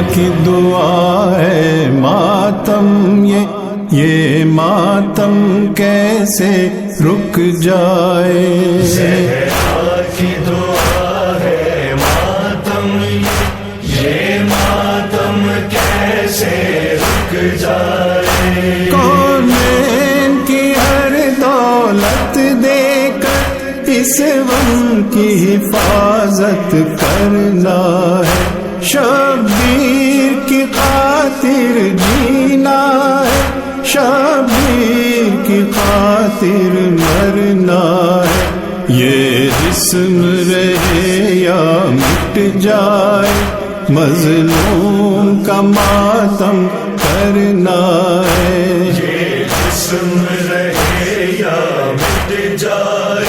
की दुआ है मातम ये मातम कैसे रुक जाए। ज़हरा की दुआ है मातम ये मातम कैसे रुक जाए। कौनैन की हर दौलत देकर इस गम की हिफाजत करना है। शब्बीर की खातिर जीना है, शब्बीर की खातिर मरना है। ये जिस्म रहे या मिट जाए, मज़लूम का मातम करना है। ये जिस्म रहे या मिट जाए,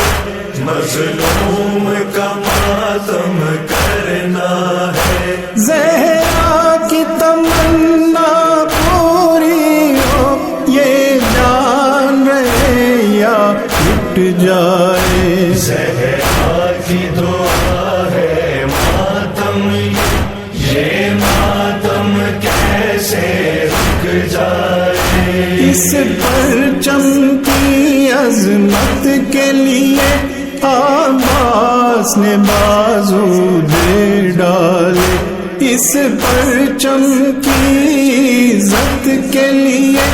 मज़लूम का मातम करना है। ज़हरा की तमन्ना पूरी हो, ये जान रहे या मिट जाए। ज़हरा की दुआ है मातम ये मातम कैसे रुक जाए। इस परचम की अज़मत के लिए अब्बास ने बाजू दे डाले। इस परचम की इज़्ज़त के लिए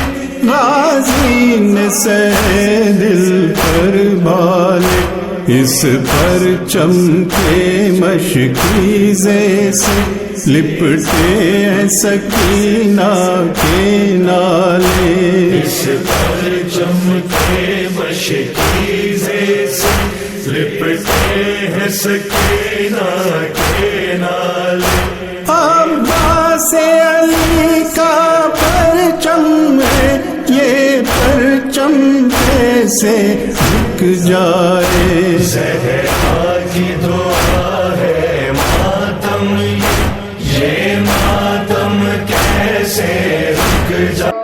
गाज़ी ने सहे दिल पर भाले। इस परचम के मशकीज़े से लिपटे हैं सकीना के नाले। इस परचम के मशकीज़े से लिपटे हैं सकीना के नाले। अब्बास अली का परचम है, ये परचम कैसे झुक जाए। ज़हरा की दुआ है मातम ये मातम कैसे रुक जाए।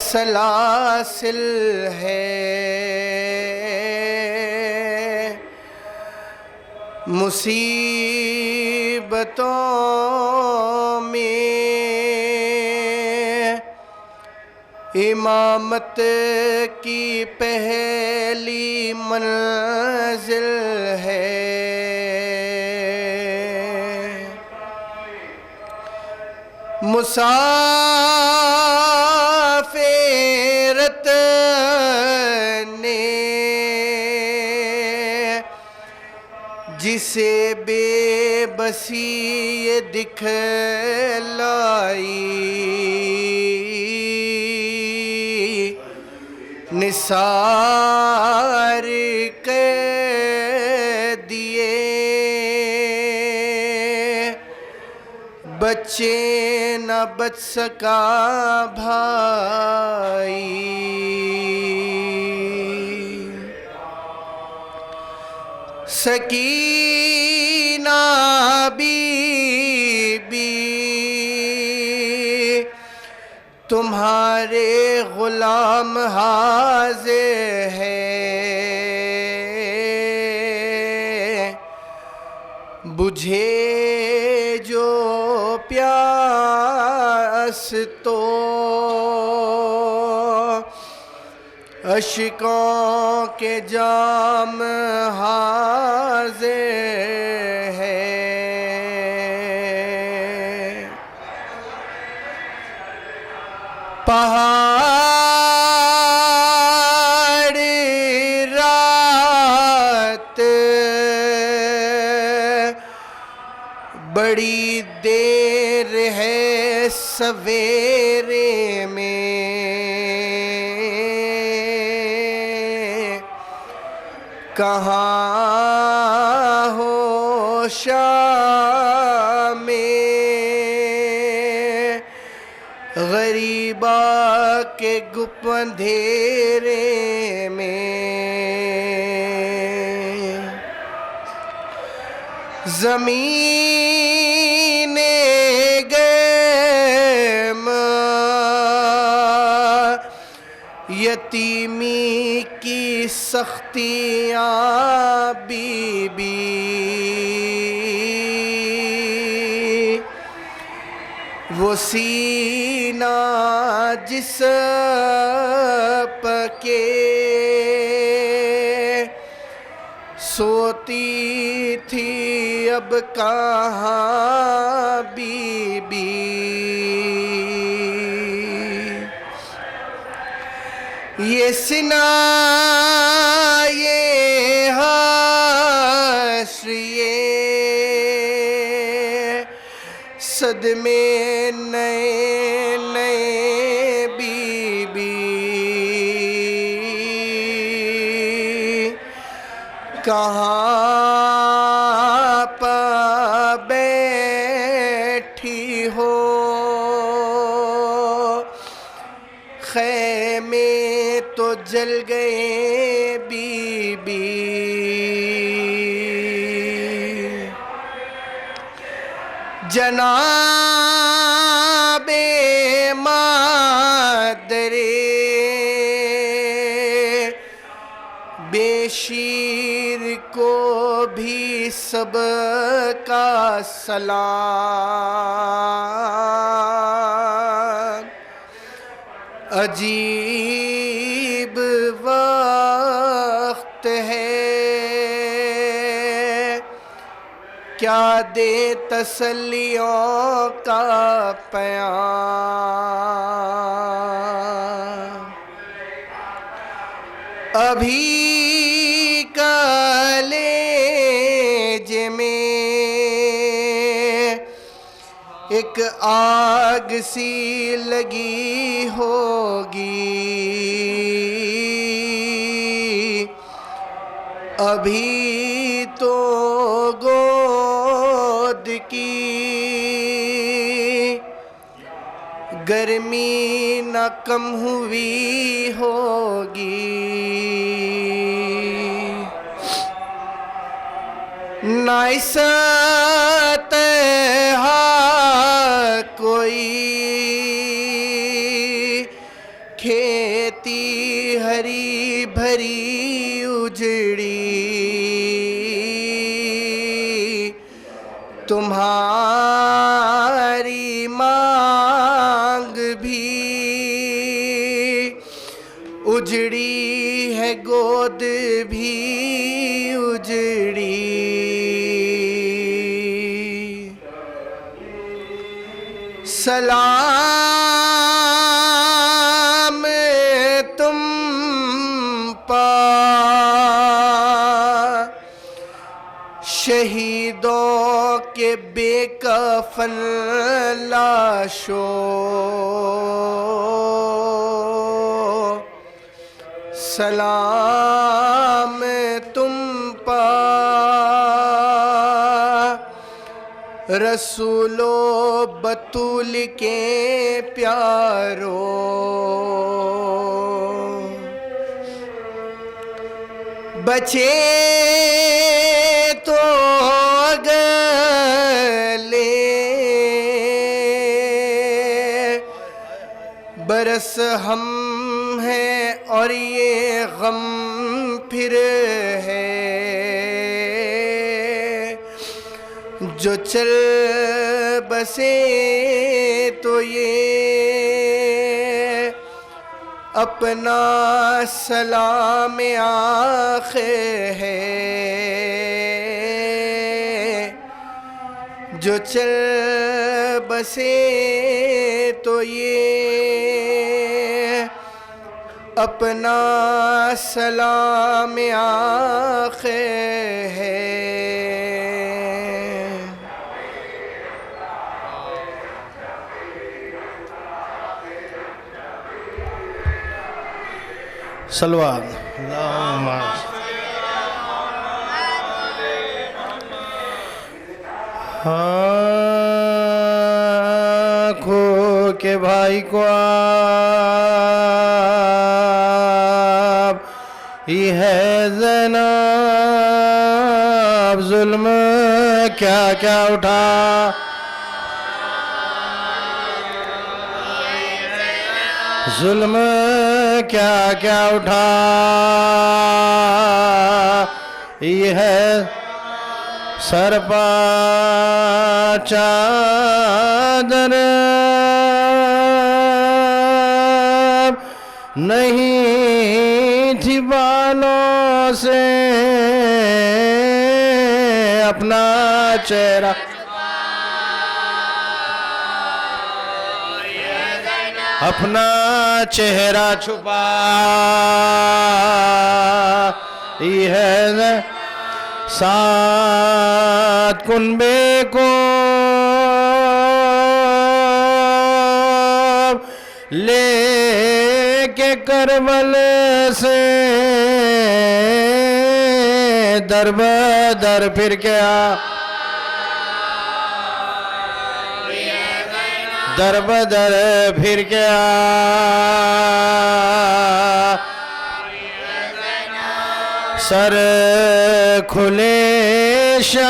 सलासिल है मुसीबतों में इमामत की पहली मंजिल है। मुसाफिरत ने जिसे बेबसी ये दिखलाई, निसार कर दिए बच्चे न बच सका भाई। सकीना बीबी तुम्हारे गुलाम हाज़िर है, बुझे जो प्यास तो अशकों के जाम हाज़िर है। पहाड़ रात बड़ी देर है सवेरे में, कहाँ हो शाम में गरीबा के गुप अंधेरे में। ज़मीने गम यतीमी की सख्तियाँ बीबी, वो सीना जिस पके सोती थी अब कहाँ बीबी। ये सिना ये हश्र ये सदमे नए नए बीबी, कहाँ पा बैठी हो खैमे तो जल गए बीबी। जनाबे मादरे बेशीर को भी सबका सलाम। अजीब वक्त है क्या दे तसल्लियों का पैगाम। अभी कलेज में एक आग सी लगी होगी, अभी तो गोद की गर्मी न कम हुई होगी। नाइसत कोई खेती हरी भरी उजड़ी, तुम्हारी मांग भी उजड़ी है गोद भी उजड़ी। सलाम तुम पर शहीदों के बेकफन लाशों, सलाम तुम पर रसूलो बतूल के प्यारो। बचे तो गले बरस हम हैं और ये गम फिर है, जो चल बसे तो ये अपना सलाम आखिर है। जो चल बसे तो ये अपना सलाम आखिर है। सलवात आँखों के भाई को आप ये है ज़ैनब जुल्म क्या क्या उठा। जुल्म क्या क्या उठा ये है सर पा चादर नहीं थी बालों से अपना चेहरा। अपना चेहरा छुपा ये है सात कुनबे को लेके करबल से दर बदर फिर क्या दर बदर फिर क्या सर खुले शाम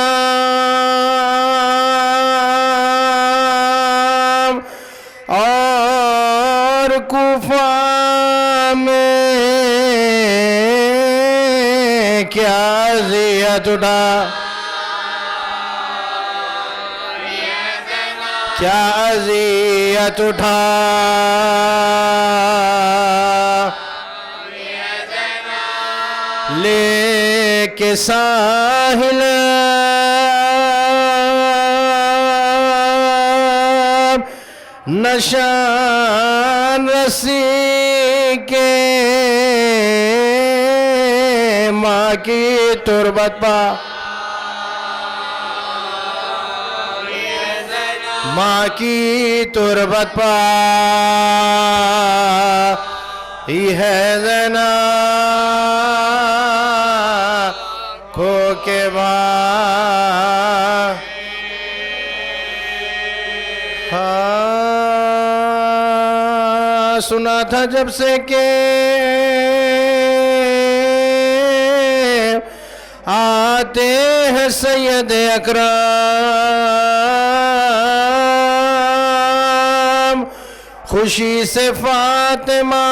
और कुफा में क्या ज़ियत उठा। क्या अज़ियत उठा लेके साहिल नशान रसी के माँ की तुरबत पा। माँ की तुरबत पा ये है ज़ैनब को के बाद। हाँ सुना था जब से के आते हैं सैयद अकरम खुशी से फातिमा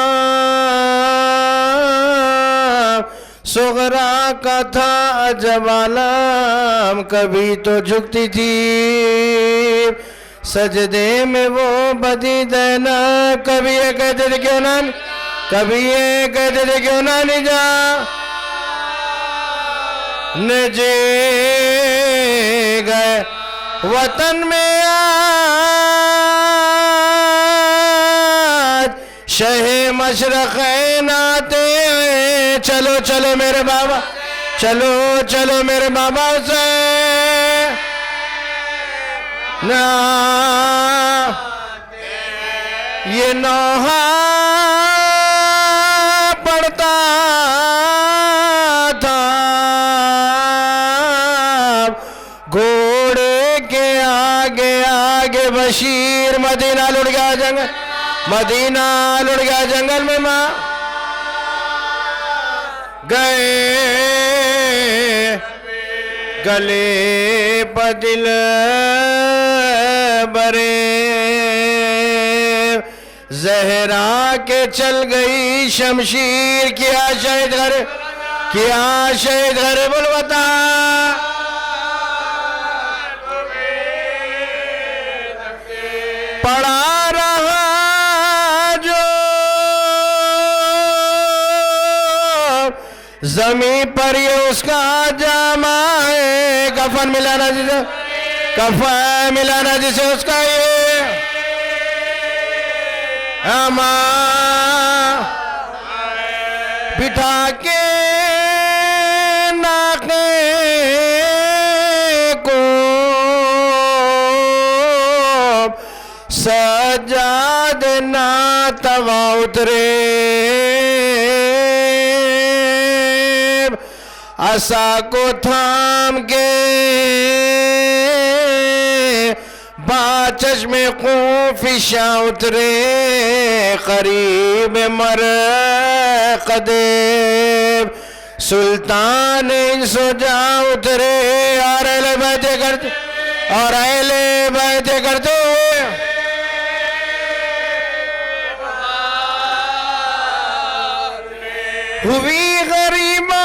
सुगरा का था अजब आलम। कभी तो झुकती थी सजदे में वो बदी देना। कभी ये कहते थे क्यों ना कभी ये कहते थे क्यों ना निजा न जे गए वतन में आज शहे मशरक़ नाते। चलो चलो मेरे बाबा चलो चलो मेरे बाबा से ना ये नौहा पड़ता था घोड़े के आगे आगे बशीर मदीना लुट गया जंगल। मदीना लुट गया जंगल में माँ गए गले पदिल बरे जहरा के चल गई शमशीर। किया शहीद घर किया शहीद घर बोल बता। पड़ा रहा जो जमीन पर ये उसका जामा है, कफन मिलाना जिसे, कफन मिलाना जिसे उसका ये अमा बिठा के नाके को सजाद ना तवा उतरे, आशा को थाम के चश्मे खूफिशा उतरे, करीब मर कदेब सुल्तान इंसुजा उतरे, और अहले बैते करते, और अहले बैते करते हुई गरीबा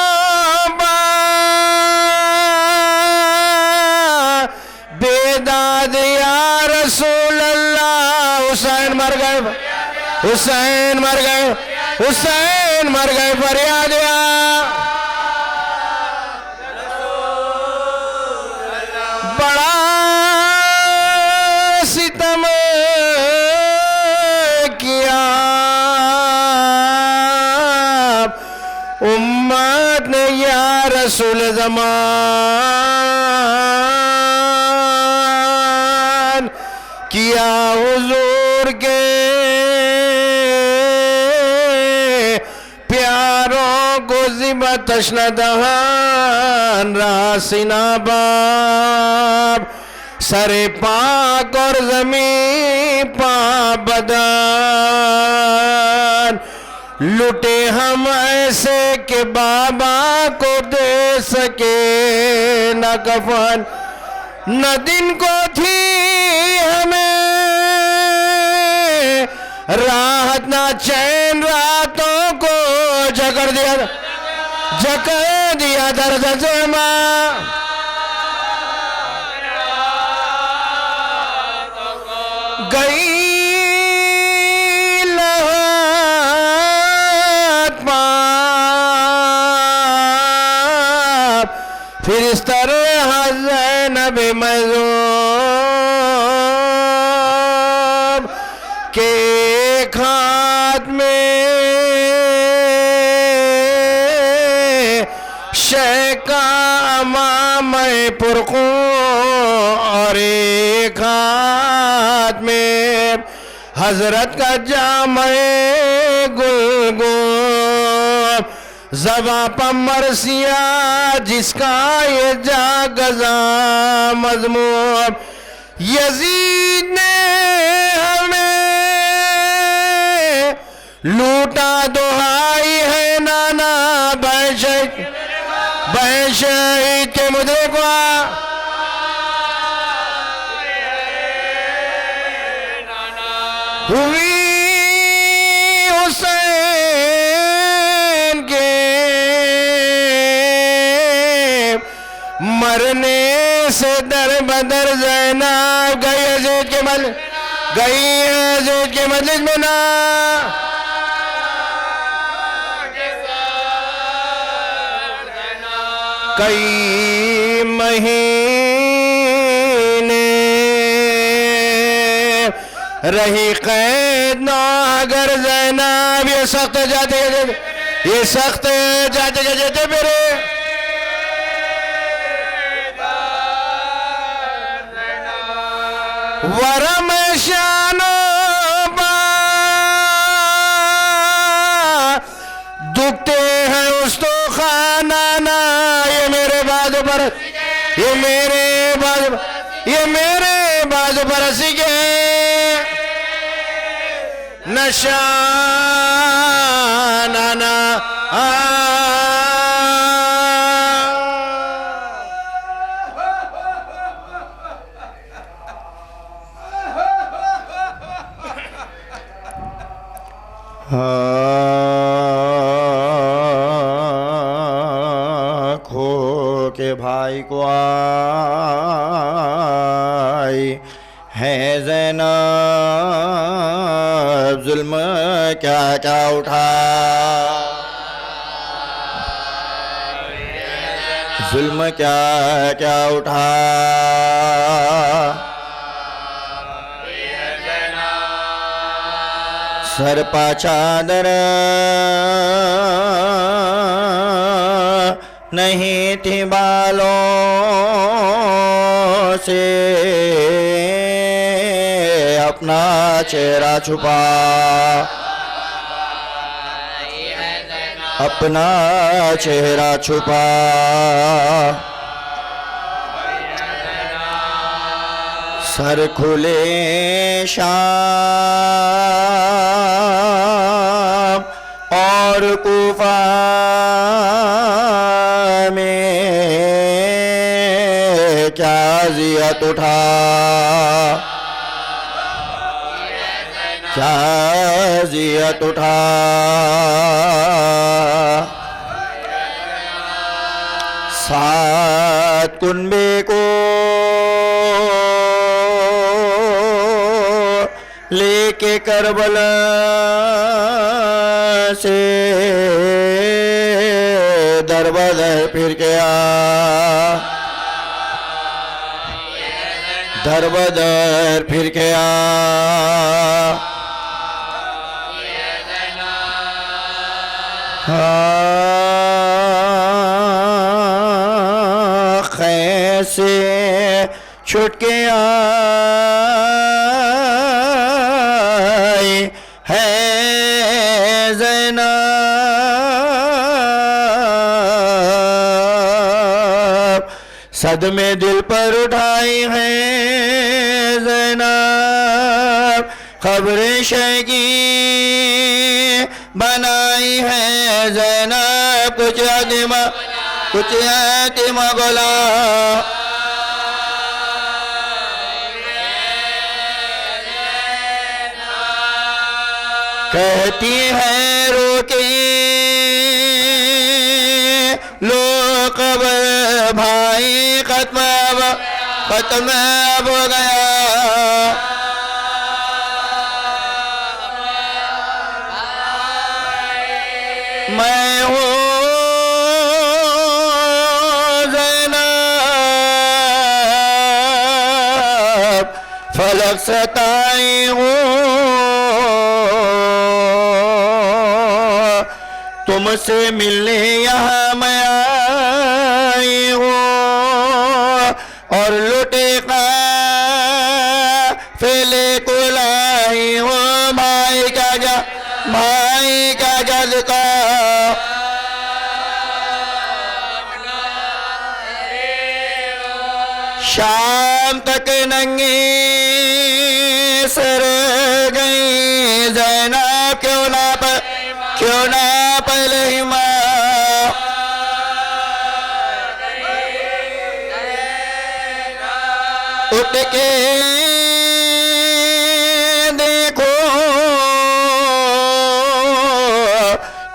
बेदाद या रसूल अल्लाह। हुसैन मर गए, हुसैन मर गए, हुसैन मर गए, फरियाद या बड़ा सितम किया उम्मत ने या रसूल ज़मान, किया हुजूर के प्यारों को ज़िबा तश्न दहान, रासिना बाब सरे पाक और ज़मीं पा बदान, लुटे हम ऐसे के बाबा को दे सके न कफन, न दिन को थी हमें राहत ना चैन, रातों को जकड़ दिया, जकड़ दिया दर्द जमा, गई फिर इस तरह ज़ैनब मज़लूम के हाथ में शेका अमाम पुरखू, और एक हाथ में हजरत का जामे गुलगुल, ज़बा पर मरसिया जिसका ये जागज़ा मज़मूम, यज़ीद ने हमें लूटा दुहाई है नाना, शहीद के मुद्दे को हुई हुसैन के मरने से दर बदर ज़ैनब गई यज़ीद के मजलिस, गई यज़ीद के मजलिस में ना कई महीने रही कैद ना, अगर ज़ैनब ये सख्त जाते, ये सख्त जाते जाते मेरे वरम शानो दुखते हैं उस तो खाना ना, ये मेरे बाजू पर, ये मेरे बाजू, ये मेरे बाजू पर हंसी के नशाना ना खो के भाई को आई है ज़ैनब, जुल्म क्या क्या उठा जुल्म क्या क्या उठा, सर पा चादर नहीं थी बालों से, अपना चेहरा छुपा, अपना चेहरा छुपा। सर खुले शाम और कूफा में क्या जियत उठा, क्या जियत उठा। सात कुनबे को लेके करबला से दरबदर फिर गया, दरबदर फिर गया। कैसे छुट के आई है ज़ैनब, सदमे दिल पर उठाई है ज़ैनब, खबरें शगी बनाई है ज़ैनब, कुछ यतीमा बोला। कहती है रोके लो कबर भाई, खत्म अब हो गया। मैं हूँ ज़ैनब, फलक सताई हूँ, तुमसे मिलने यहाँ मैं आई हूँ, और लुटे काफिले को लाई हूँ। भाई का जज़्बा शाम तक नंगी सर गई ज़ैनब, क्यों ना पहले ही उठ के देखो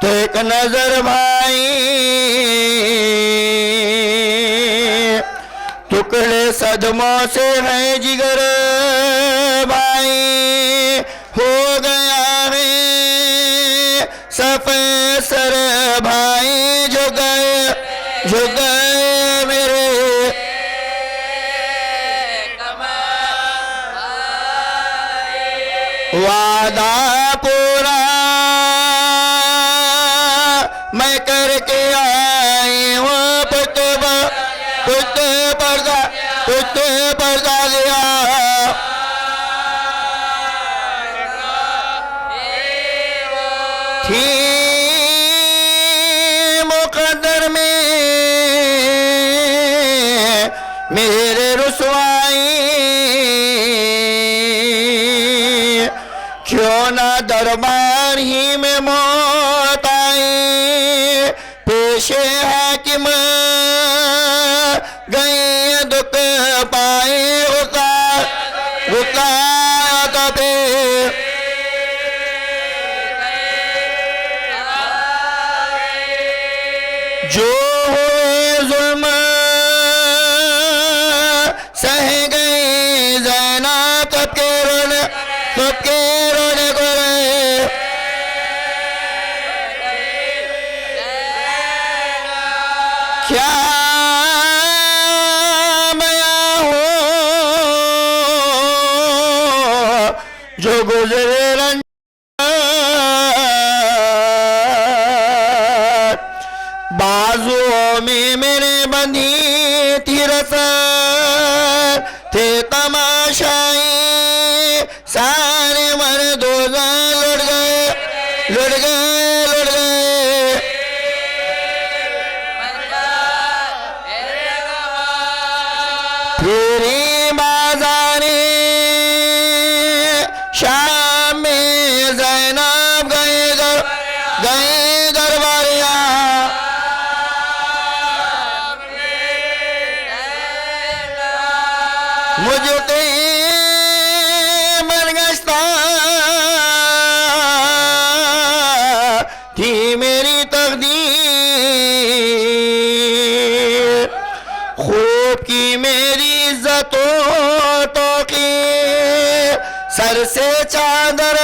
तो एक नजर भाई, टुकड़े सदमों से है जिगर भाई, हो गया है सफ़ेद सर भाई, जो गए मेरे वादा पूरा मैं करके आई हूँ, पुत पर्दा दिया। थी मुकद्दर में मेरे रुसवाई, क्यों ना दरबार ही में मौत आई, पेशे हाकिम गई दुख पाए, जो जुल्म सह गई ज़ैनब, कब के रोने को क्या जो गुजरे रंज बाजुओं में मेरे बंधी थी रसर थे तमाशाई सारे मर्दोजा लुट गए लुट गए लुट गए तेरी बाजारे शाम में ज़ैनब गए दरबारिया मुझे बरगश्ता थी मेरी तकदीर खूब की मेरी इज्जतों तो की सर से चादर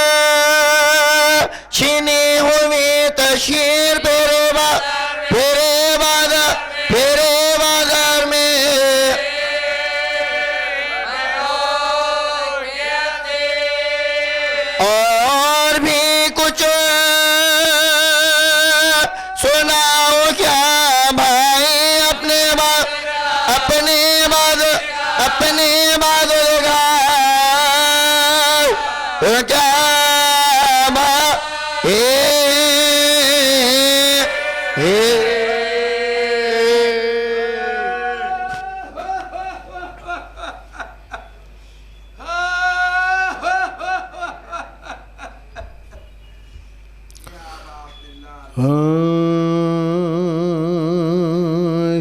छीनी हुई तशीर फेरे बाजार में और भी कुछ सुनाओ क्या भाई अपने बाद क्या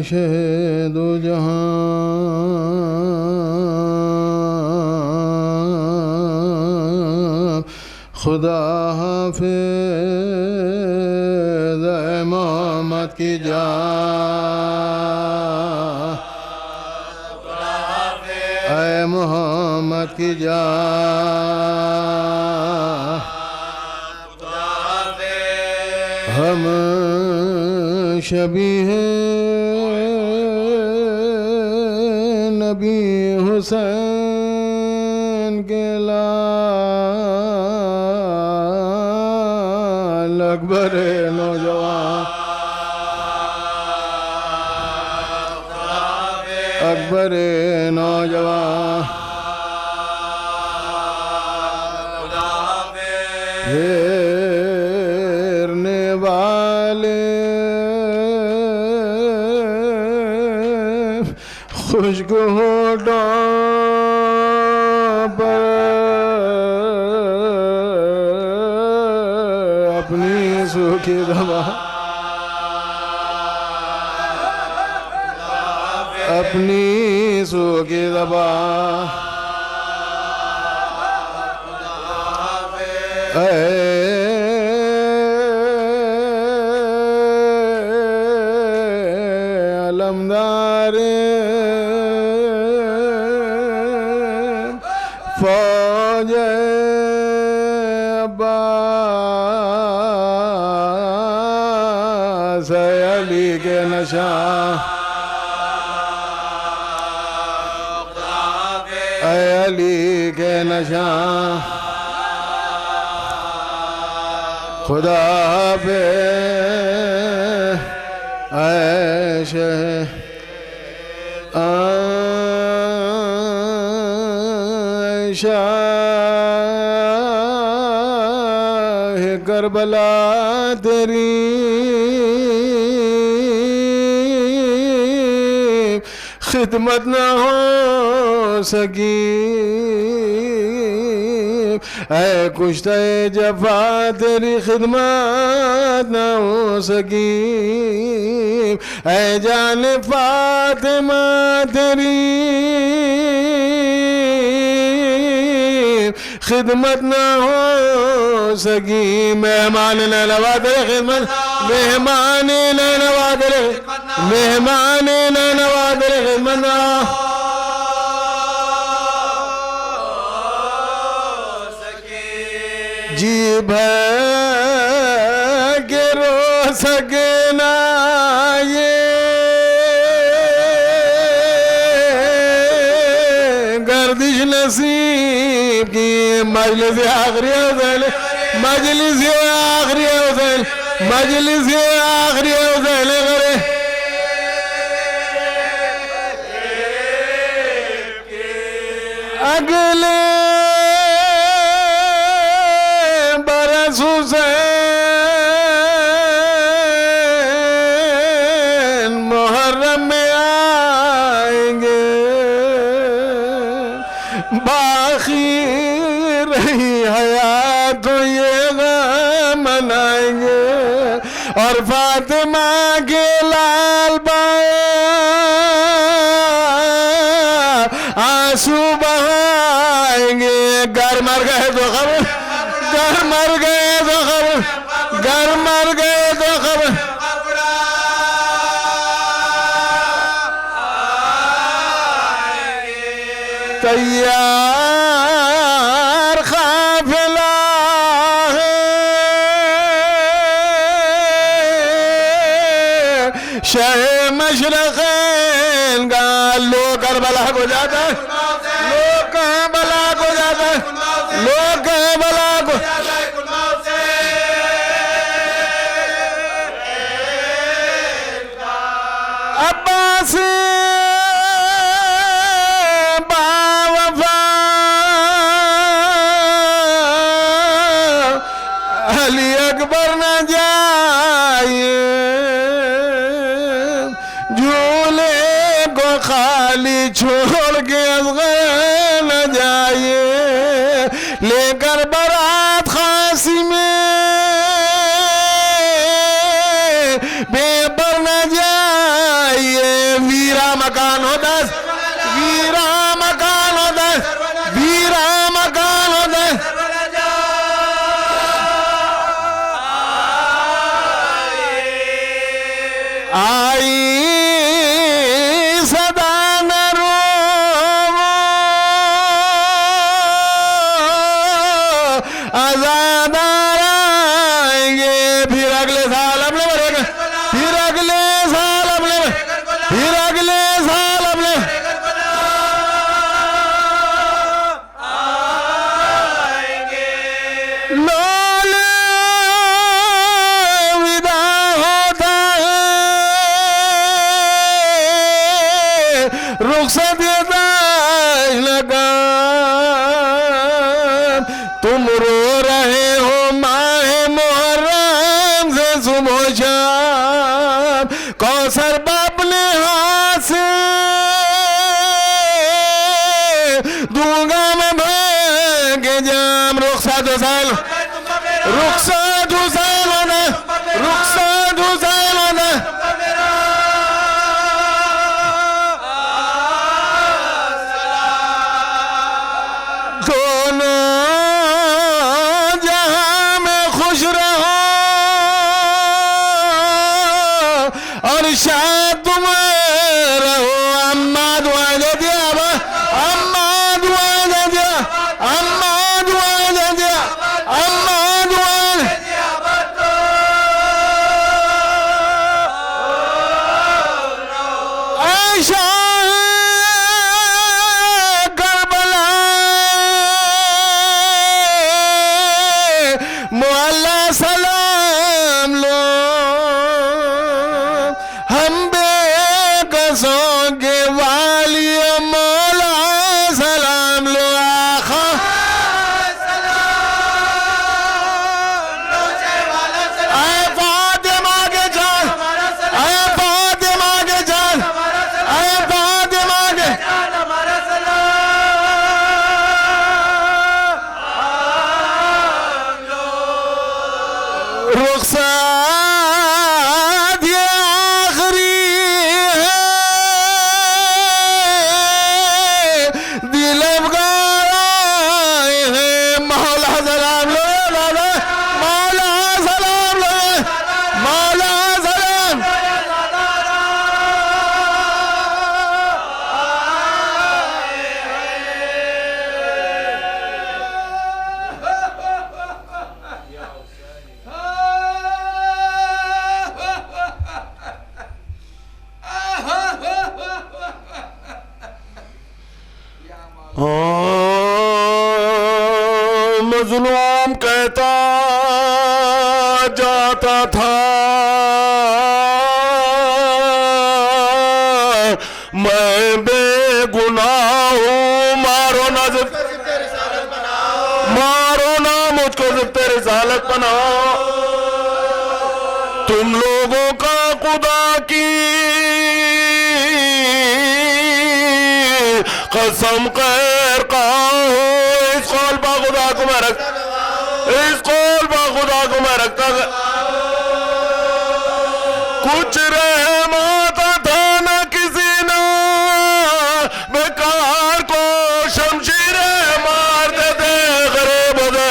शहदो जहां खुदा हाफिज़ मोहम्मद की जान ऐ मोहम्मद की जान हम शबीह नबी हुसैन के लाल अकबर नौजवान अकबर नौजवान फेरने वाले खुशक होठों पर अपनी सूखी दवा अपनी सूखी दवा अलमदार फौज अब्बास अली के नशा अली के नशा खुदा पे ऐशे आयशा है करबला तेरी खिदमत न हो सकी ऐ कुश्ते जफा तेरी खिदमत न हो सकी ऐ जान फातिमा तेरी खिदमत न हो सकी मेहमान न नवा तेरे खिदमत मेहमान न नवा तेरे मेहमान न नवा तेरे खिदमत जी भर के रो सके ना ये गर्दिश नसीब की मजलिस आखिरी हुसैन मजलिस आखिरी हुसैन मजलिस आखिरी हुसैन करे अगले बरस हुसैन मुहर्रम में आएंगे बाकी रही हयात तो ये गम मनाएंगे और फातिमा के लाल आंसू बहाएंगे घर मर गए तो खबर घर मर गए तो खबर घर मर गए तो खबर तैयार काफिला है शह मशरक़ैन का लो करबला को जाता है लोग करबला को जाता है लोग करबला को अब्बास बावफा अली अकबर न जाए झूले को खाली छोड़ के असग़र न जाए लेकर बारात खासी में बेबर न जाइए वीरा मकान होता वीरा मकान होता वीरा मकान होता आई सदा न रोवो आजादार आएंगे फिर अगले साल अपने मरेगा फिर अगले साल अपने फिर अगले साल अपने लोल विदा होता है रुखसत देता लगा तुम रो रहे हो माहे मुहर्रम से सुबह शाम कौसर बाप ने हाथ से दूंगा मैं भागे जाम रुखसत हुसैन रुखसत हुसैन होना रुखसत हुसैन होना दोनों जहां में खुश रहो और शायद तुम रहो अम्मा दुआ दे दिया अम्मा दुआ दे दिया अम्मा दुआ दे दिया अम्मा दुआ ऐशा करबला मुअल्ला सलाम लो हम बेकसों के वाली मौला सलाम लो आखा आए फातिमा के जान आए फातिमा के जान आए फातिमा के रुखसत ये आखिरी है मैं बेगुनाह हूँ, मारो ना मारो ना मुझको ज़िब्ते रिसालत बनाओ। तुम लोगों का खुदा की कसम खैर खाओ, इस कौल बा खुदा को मैं रखता, इस कौल बा खुदा को मैं रखता। कुछ रहमत था न किसी ने, बेकार को शमशीरें मारते थे गरीब दे,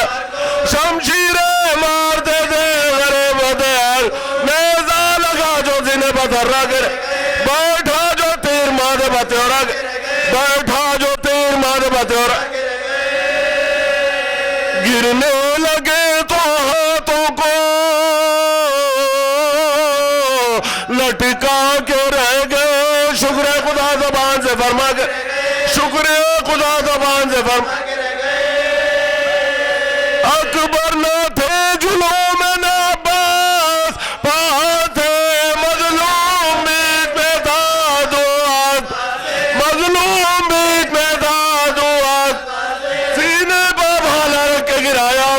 शमशीरें मारते थे गरीब दे। नेज़ा लगा जो जिन्हें बदर्रा गिरे, बैठा जो तीर मारे बत्योरा, बैठा जो तीर मारे बत्योरा। गिरने लगे तो हाथों को लटका के रह गए। शुक्र खुदा ज़बान से फरमा के, शुक्र खुदा ज़बान से फरमा। अकबर न थे जुलूम में न अब्बास, पाते मजलूम बीच में था दुआत, मजलूम बीच में था दुआत। सीने पर भाला रख के गिराया,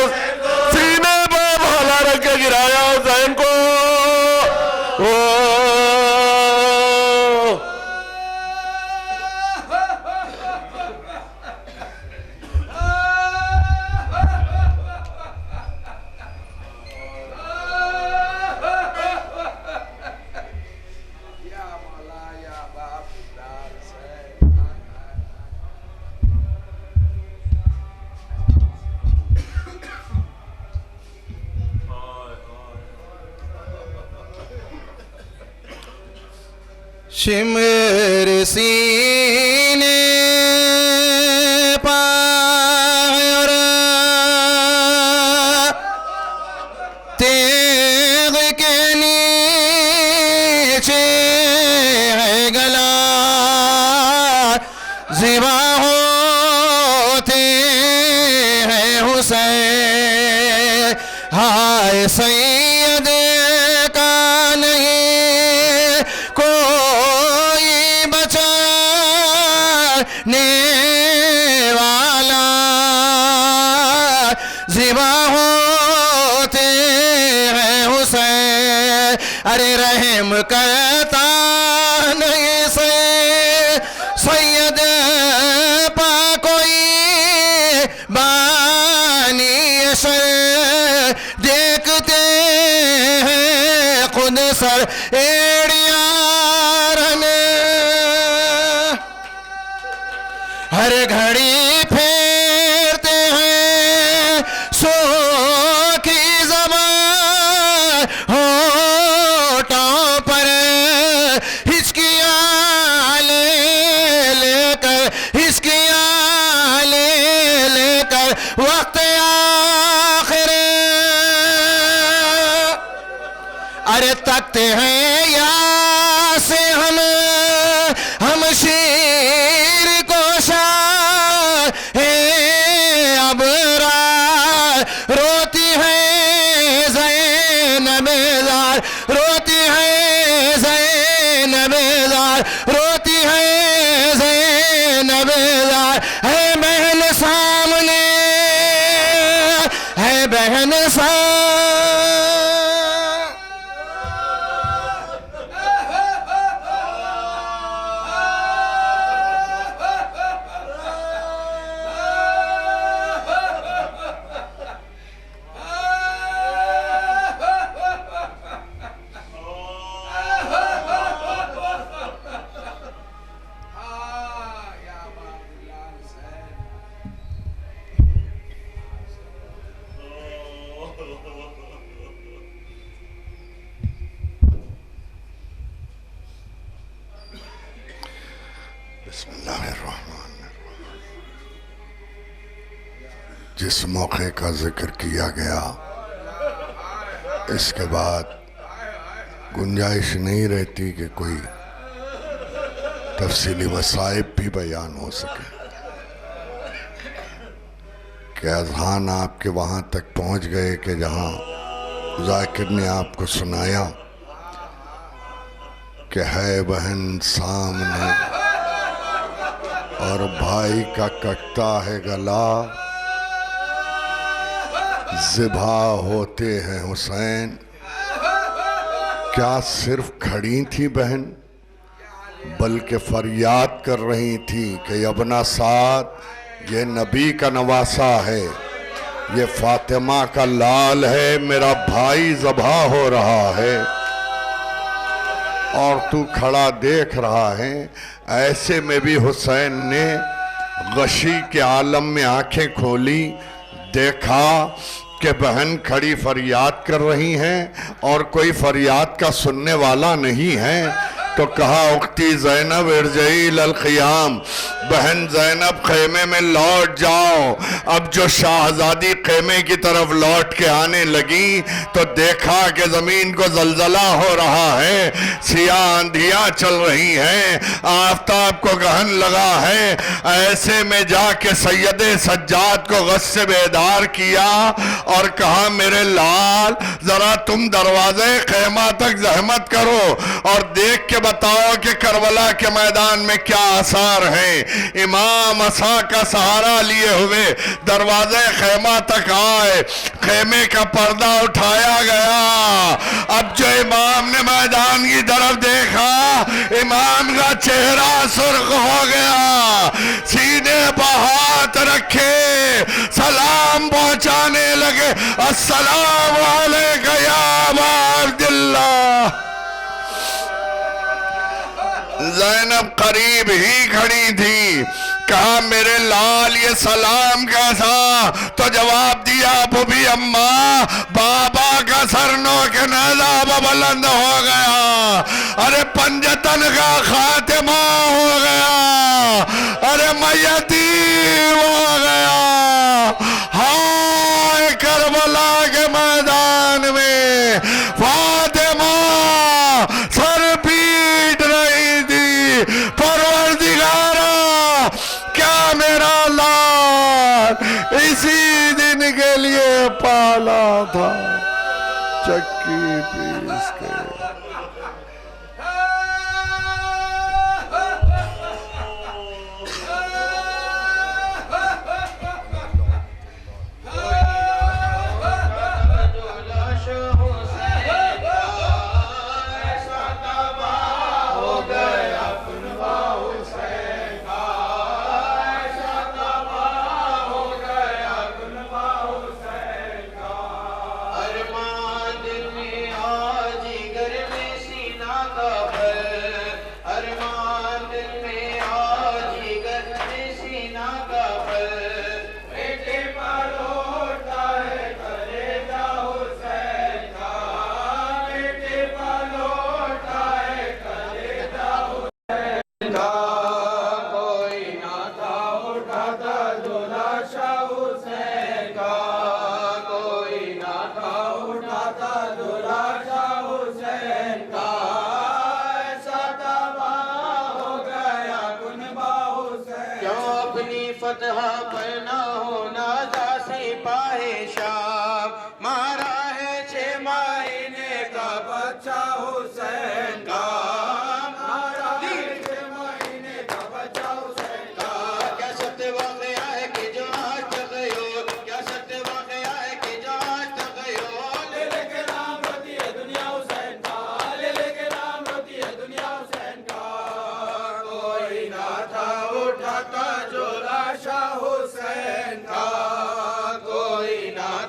सीने पर भाला रख के गिराया हुसैन को। शिमर सीने पर तेग के नीचे है गला, ज़िबा होते हैं हुसैन। हाय सैयद का नहीं कोई बचाने वाला, ज़िबा होते हैं हुसैन। अरे रहम करता नहीं से सैयद पा कोई बानी असर, देखते हैं खुद सर एड़ियार में। हर घड़ी फेरते हैं सो की ज़बान होठों पर, हिचकियाँ ले लेकर, हिचकियाँ ले लेकर वक्त आखिर। अरे तकते हैं या से हम शीर को शाह अब रोती है ज़ैनब ज़ार, रोती है ज़ैनब ज़ार, रोती है ज़ैनब ज़ार। है बहन सामने, है बहन सामने। जिस मौके का जिक्र किया गया, इसके बाद गुंजाइश नहीं रहती कि कोई तफसीली वसाइब भी बयान हो सके। कि अज़हान आपके वहाँ तक पहुँच गए कि जहाँ ज़ाकिर ने आपको सुनाया कि है बहन सामने और भाई का कटता है गला, ज़िबा होते हैं हुसैन। क्या सिर्फ खड़ी थी बहन, बल्कि फरियाद कर रही थी कि अपना साथ ये नबी का नवासा है, ये फातिमा का लाल है, मेरा भाई ज़बा हो रहा है और तू खड़ा देख रहा है। ऐसे में भी हुसैन ने गशी के आलम में आंखें खोली, देखा कि बहन खड़ी फरियाद कर रही हैं और कोई फरियाद का सुनने वाला नहीं है। तो कहा उख्ती ज़ैनब इरजई लल क़ियाम, बहन ज़ैनब खेमे में लौट जाओ। अब जो शाहज़ादी खेमे की तरफ लौट के आने लगी तो देखा कि ज़मीन को ज़लज़ला हो रहा है, सियाह आंधियाँ चल रही हैं, आफ़ताब को गहन लगा है। ऐसे में जाके सैयदे सज्जाद को गस्से बेदार किया और कहा मेरे लाल ज़रा तुम दरवाज़े खेमा तक ज़हमत करो और देख के बताओ कि करबला के मैदान में क्या आसार हैं। इमाम असा का सहारा लिए हुए दरवाजे खेमा तक आए, खेमे का पर्दा उठाया गया। अब जो इमाम ने मैदान की तरफ देखा, इमाम का चेहरा सुर्ख हो गया, सीने पर हाथ रखे सलाम पहुंचाने लगे, अस्सलाम वालेकुम या अबा अब्दुल्लाह। ज़ैनब करीब ही खड़ी थी, कहा मेरे लाल ये सलाम कैसा? तो जवाब दिया अबू अम्मा, बाबा का सरनो के नज़ा बुलंद हो गया, अरे पंजतन का खातिमा हो गया, अरे मैयती हो गया। हाय करबला के मैदान में फातिमा सर पीट रही थी, परवरदिगारा क्या मेरा लाल इसी दिन के लिए पाला था, चक्की पीस के।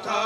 था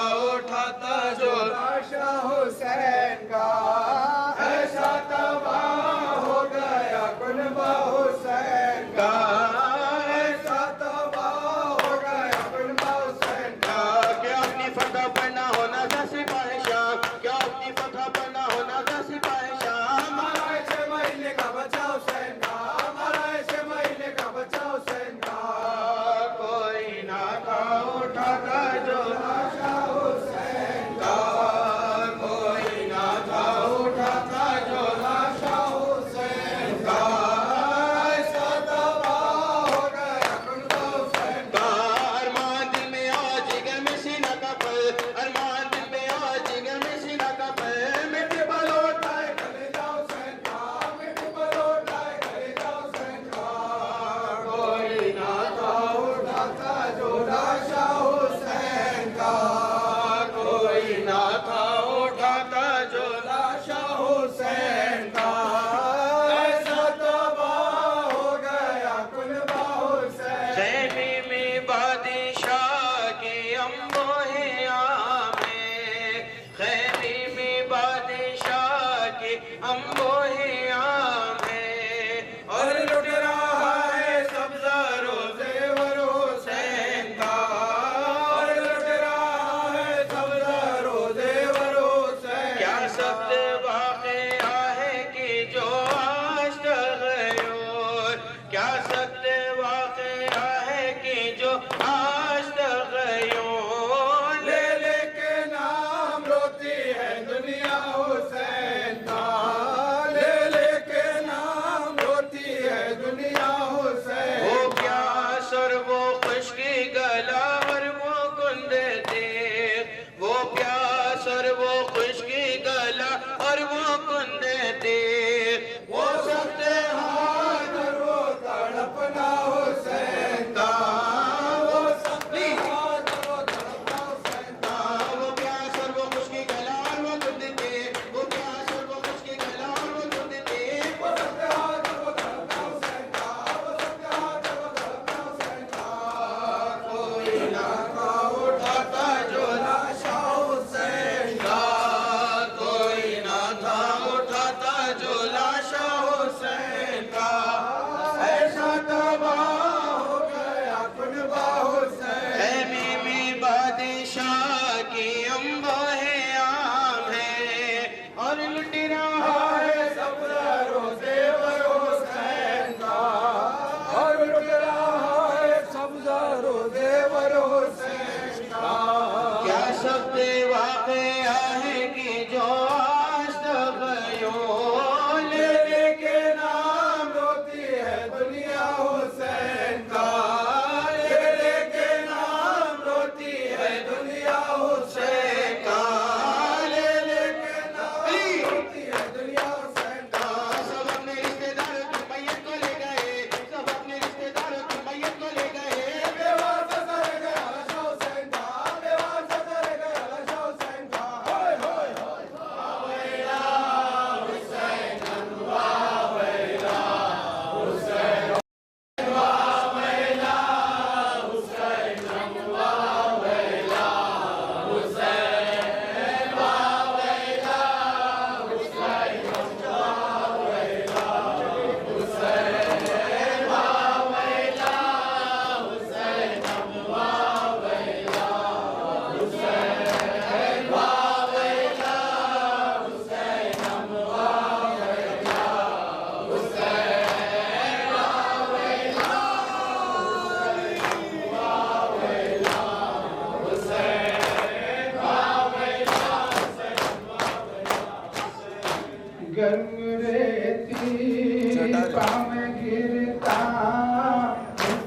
पम गिरता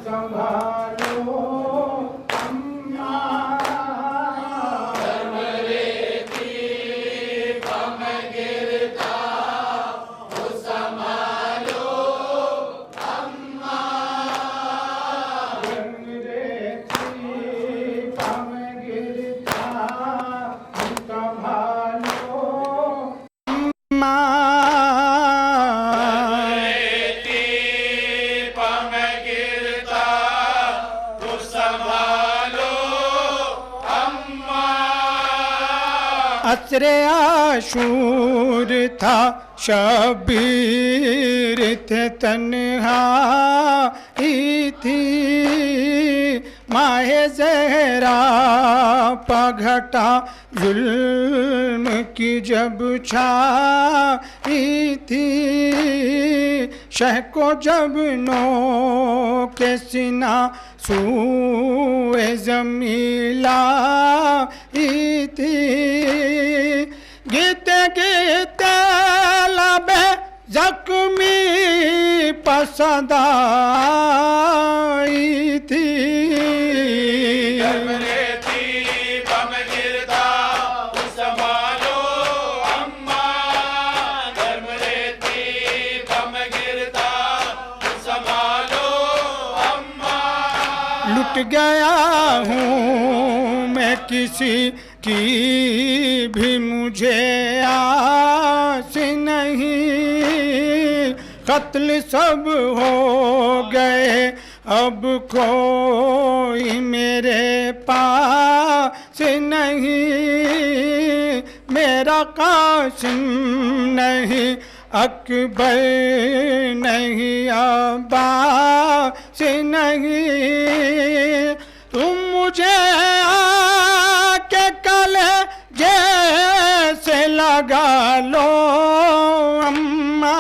संभालो अम्मा असरे आशूर था शबीर थे तन्हाई थी माहे ज़हरा पघटा जुल्म की जब छाई थी शह को जब नो के सिना सूए जमीला थी गीते गीते लबे जख्मी पसंद आई थी लुट गया हूँ मैं किसी की भी मुझे आस नहीं कत्ल सब हो गए अब कोई मेरे पास नहीं मेरा कासिम नहीं अकबर नहीं अब्बास नहीं तुम मुझे आके कले जैसे लगा लो अम्मा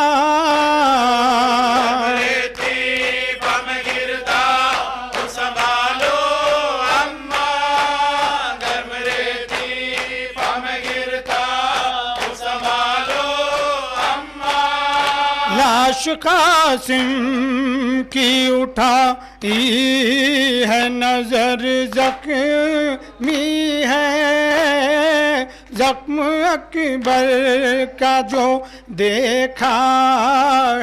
लाश कासिम की उठाई है नजर जख्मी है जख्म अकबर का जो देखा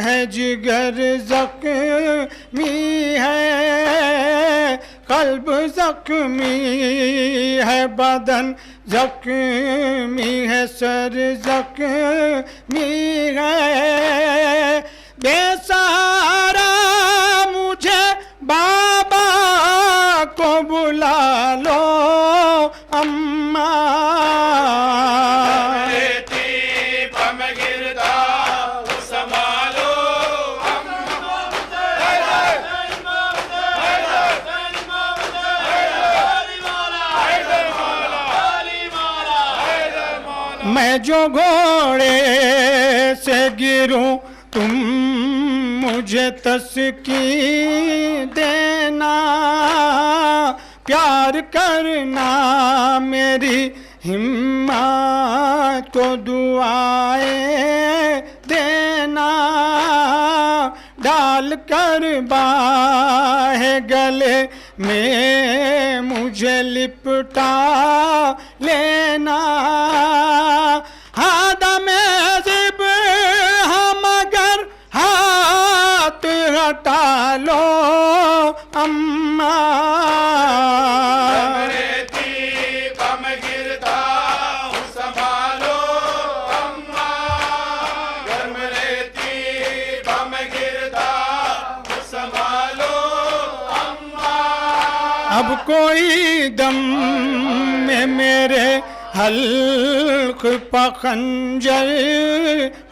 है जिगर जख्मी है कल्ब जख्मी है बदन जख्मी है सर जख्मी है बेसहारा मुझे बाबा को बुला लो अम्मा मैं जो घोड़े से गिरूं तुम मुझे तस्की देना प्यार करना मेरी हिम्मत को दुआएं देना डाल कर बाहे गले में मुझे लिपटा लेना हादा में जिब हम अगर हाथ हटा लो अम्मा अब कोई दम में मेरे हल्क पखंजर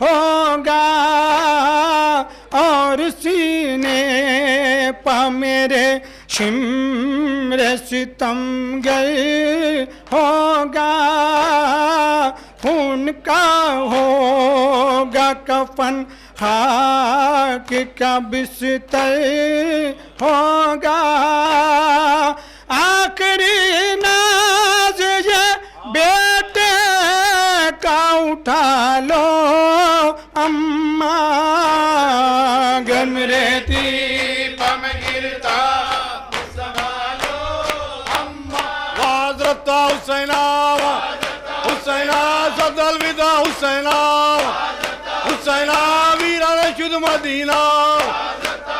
होगा और सीने पा मेरे शिम्र सितमगर होगा खून का होगा कफन खाक का बिस्तर होगा आखिरी नाज ये बेटे का उठा लो अम्मा जन्म रहती पम गिरता संभालो अम्मा वाजरता हुसैना हुसैना सदल विदा हुसैना हुसैना वीरान शुद्ध मदीना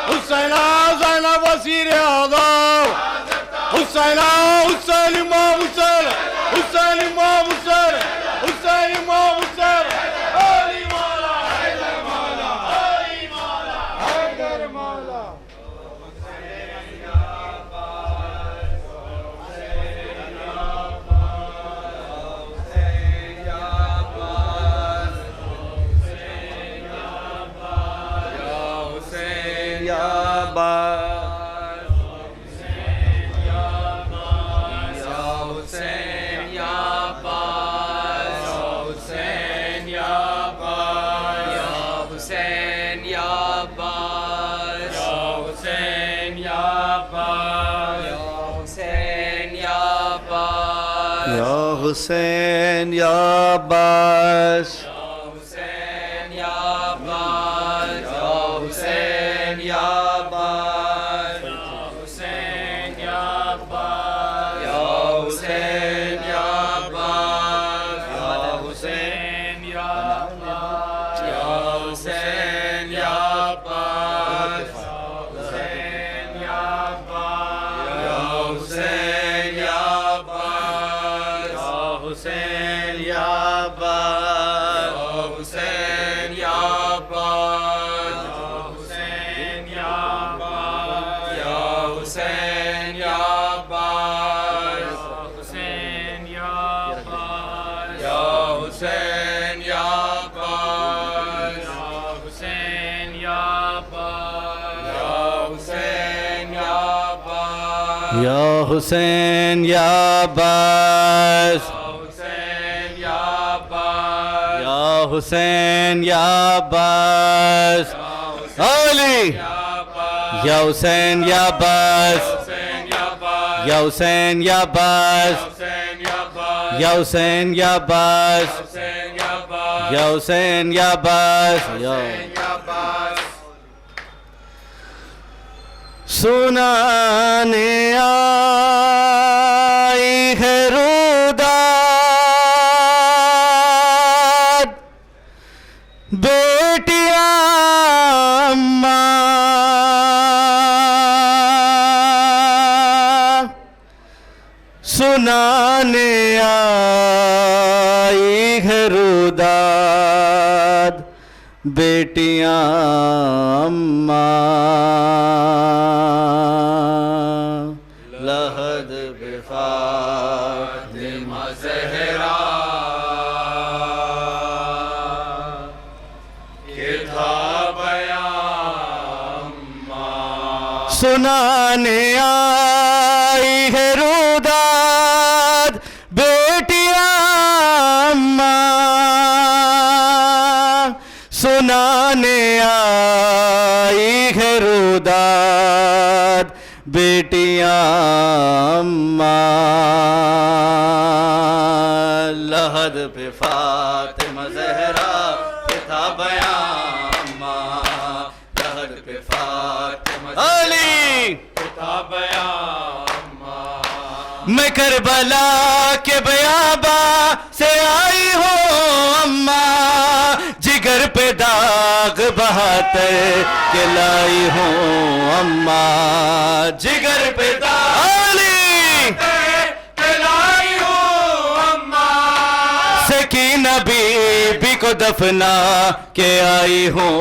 हुसैना हुसैना वसीर आदम हुसैना हुसैन इमाम हुसैन हुसैन इमाम हुसैन हुसैन इमाम हुसैन अली मौला हैदर मौला अली मौला हैदर मौला हुसैन या अब्बास हुसैन या अब्बास हुसैन या अब्बास हुसैन या अब्बास हुसैन या अब्बास हुसैन या अब्बास हुसैन या अब्बास हुसैन या अब्बास हुसैन या हुसैन या अब्बास हुसैन या अब्बास हुसैन या अब्बास हुसैन या अब्बास हुसैन या अब्बास हुसैन या अब्बास हुसैन या अब्बास हुसैन या अब्बास या हुसैन या अब्बास हुसैन या अब्बास अली या हुसैन या अब्बास या हुसैन या अब्बास या हुसैन या अब्बास या हुसैन या अब्बास सुनाने आई है रुदाद बेटियां अम्मा सुनाने आई है रुदाद बेटियां अम्मा लहद बेफातिमा ज़हरा सुनाने आई है रुदाद बेटियां अम्मा सुनाने आई है रुदाद बेटियां अम्मा लहद पे फातिमा ज़हरा के था बयां अम्मा लहद पे फातिमा अली मैं करबला के बयाबा से आई हूँ अम्मा जिगर पे दाग बहाते के लाई हूँ अम्मा जिगर पे दाग के लाई हूँ अम्मा सकीना बीबी को दफना के आई हूँ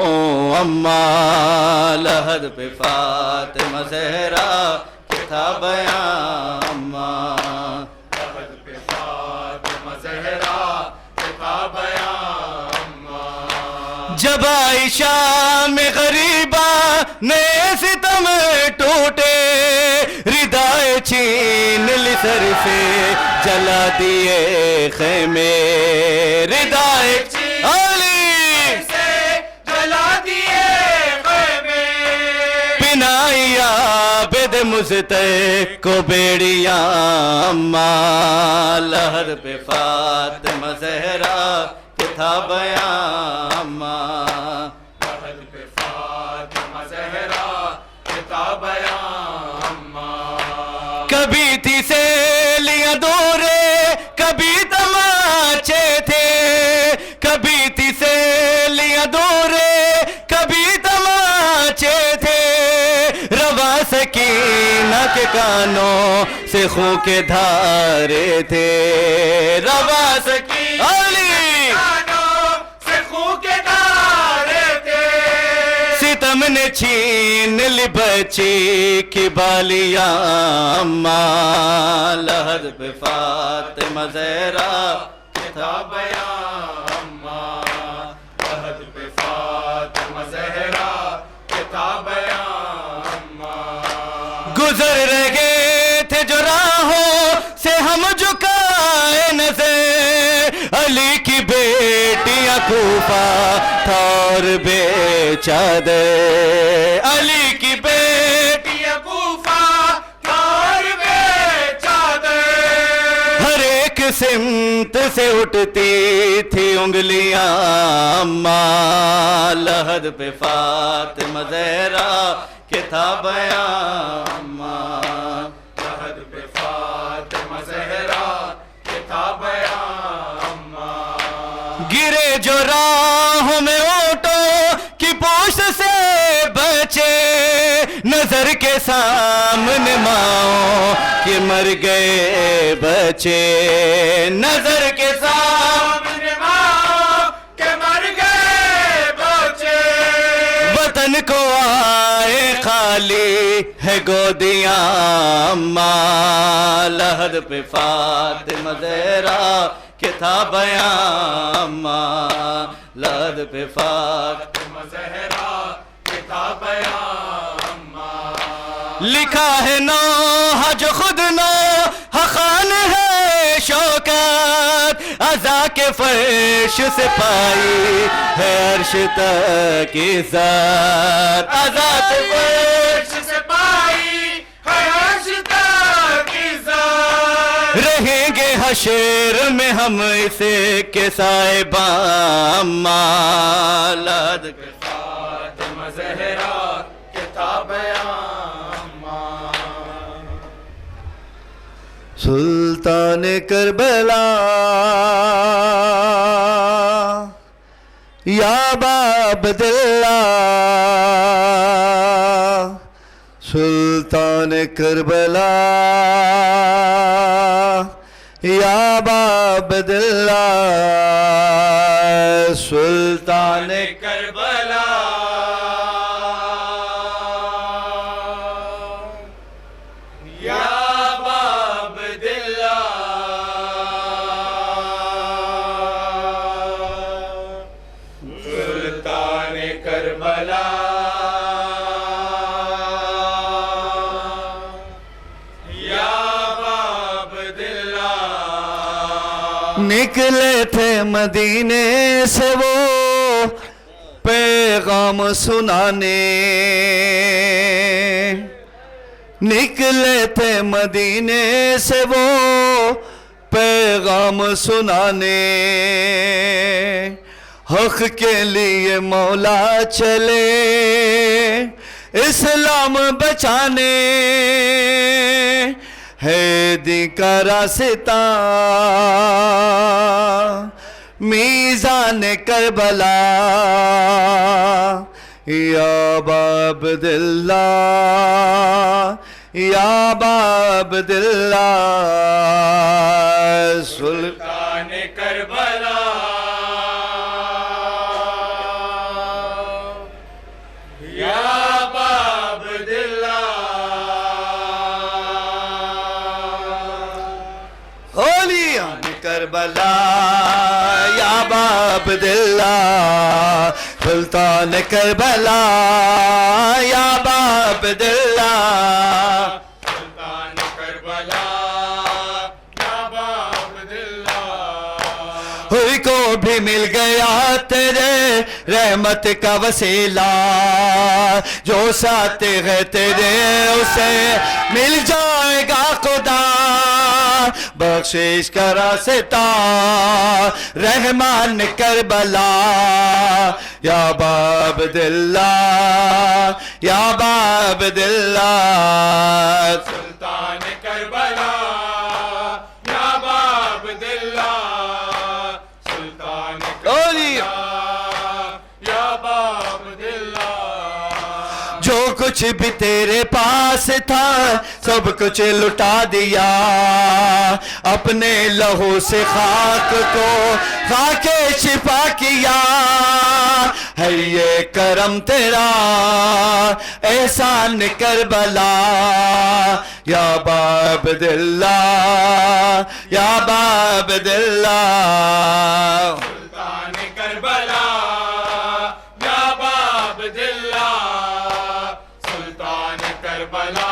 अम्मा लहद पे फातिमा ज़हरा था बयां अम्मा लहद पे फातिमा ज़हरा था बयां अम्मा जब आयशा में गरीबा ने सितम टूटे रिदाए छीन ली सर से जला दिए खेमे रिदाए अली से जला दिए खेमे पिनाइया बेद मुझते को बेड़िया अम्मा लहर पे फातिमा ज़हरा के था बयां अम्मा लहर पे फातिमा ज़हरा कभी थी सहेलियां दूरे, कभी तमाचे थे, कभी थी सहेलियां दूरे, कभी तमाचे थे। रवा सकीना के कानों से खू के धारे थे, रवा सकीना से खू के धारे थे। सितम ने छीन ली बच्ची की बालियां अम्मा, लहद पे फातिमा ज़हरा के था बयां अम्मा, लहद पे फातिमा ज़हरा के था बयां अम्मा। गुजर रहे थे जो राहों से हम झुकाए नजर, अली की बेटियां कूफा था और बेचादर, अली की बेटियां कूफा था और बेचादर। हर एक सिमत से उठती थी उंगलियां अम्मा, लहद पे फातिमा ज़हरा के था बयां अम्मा, लहद पे फातिमा ज़हरा के था बयां अम्मा। गिरे जो राहों में ऊँटों की पोश से बचे, नजर के सामने माओ कि मर गए बचे, नजर के सामने माओ कि मर गए बचे। वतन को आए खाली है गोदियां अम्मा, लहद पे फातिमा ज़हरा के था बयां अम्मा, लहद पे फातिमा ज़हरा के था बयां अम्मा। लिखा है नौहा जो खुद नौहा खान है शौकत, अज़ा के फर्श से पाई है अर्श तक इज़्ज़त, अज़ा के फर्श से पाई है अर्श तक इज़्ज़त। रहेंगे हशर में हम इसे के साहिबा अम्मा, लहद पे फातिमा ज़हरा के था बयां अम्मा। सुल्तान करबला या बाबदुल्ला, सुल्तान करबला या बाबदुल्ला, सुल्तान करबला या बाबदुल्ला, सुल्तान करबला या बाबदुल्ला। निकले थे मदीने से वो पैगाम सुनाने, निकले थे मदीने से वो पैगाम सुनाने। हक के लिए मौला चले इस्लाम बचाने, है दी का रास्ता मीज़ान करबला, या बाबदुल्ला या बाबदुल्ला, सुल्तान करबला या बाबदुल्ला। होलियान करबला या बाबदुल्ला, सुल्तान करबला या बाबदुल्ला, सुल्तान करबला या बाबदुल्ला। हुई को भी मिल गया तेरे रहमत का वसीला, जो साथ है तेरे उसे मिल जाएगा खुदा, बख्शिश का रास्ता रहमान करबला, या बाबदुल्ला या अब्दुल्लाह सुल्तान करबला या बाबदिल्ला सुल्तान ओली या बाबदिल्ला जो कुछ भी तेरे पास था सब कुछ लुटा दिया अपने लहू से खाक को खाके छिपा किया है ये करम तेरा एहसान करबला या बाबदिल्ला या बाबदिल्ला सुल्तान करबला या बाबदिल्ला सुल्तान करबला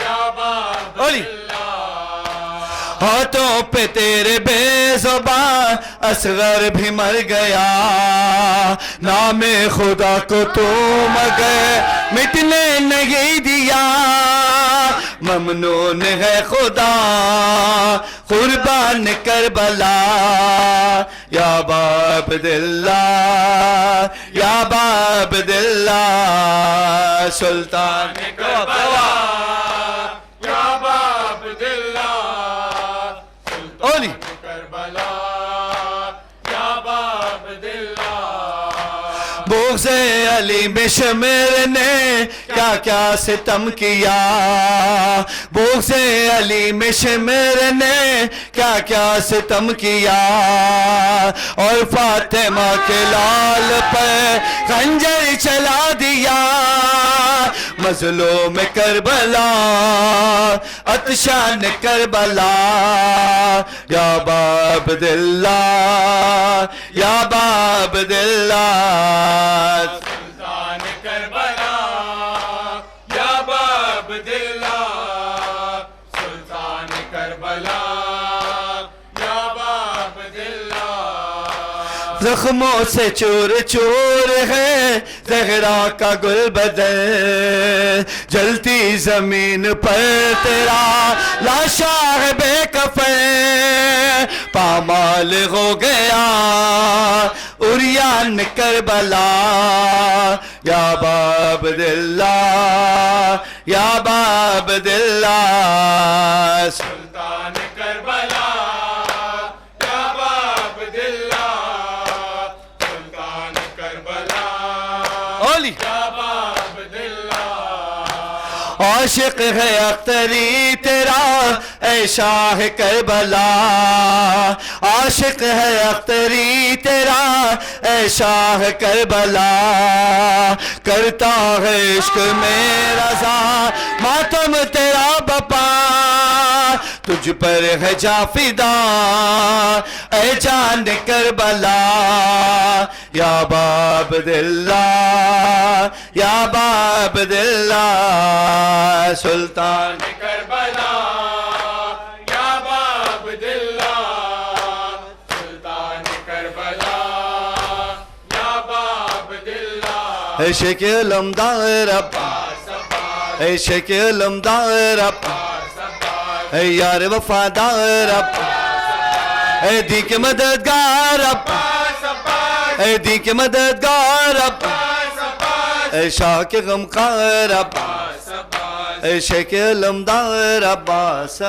या बाबदिल्ला हाथों पे तेरे बेज़ुबान असगर भी मर गया नामे खुदा को तो मगर मिटने नहीं दिया ममनून है खुदा कुर्बान करबला या बाबदिल्ला या बाबदिल्ला सुल्तान करबला या बाबदिल्ला ओली करबला या बाबदिल्ला बोग़-ए अली में शमेर ने क्या क्या सितम किया बोग़-ए अली में शमेर ने क्या क्या सितम किया और फातिमा के लाल पर खंजर चला दिया मज़लूम करबला अतशान करबला या बाबदिल्ला या बाबदिल्ला सुल्तान करबला या बाबदिल्ला सुल्तान करबला या बाबदिल्ला जख्मों से चूर चूर है ज़हरा का गुल बदल जलती जमीन पर तेरा लाशा है बेकफन पामाल हो गया उरियान करबला या बाबदिल्ला या बाबदिल्ला सुल्तान करबला या बाबदिल्ला सुल्तान करबला ओली या बाबदिल्ला आशिक है अख्तरी तेरा ऐ शाह करबला आशिक है अख्तरी तेरा ऐ शाह करबला करता है इश्क में रज़ा मातम तेरा बपा तुझ पर है जाफिदा ऐ जान करबला या बाबदिल्ला या बाबदिल्ला सुल्तान करबला या बाबदिल्ला सुल्तान करबला या बाबदिल्ला ऐ शकील अमदार ऐ शकील अमदार ऐ यार वफादार ऐ दी के मददगार ऐ दी के मददगार ऐ शाह के गमखार ऐ शकील अमदार अब्बास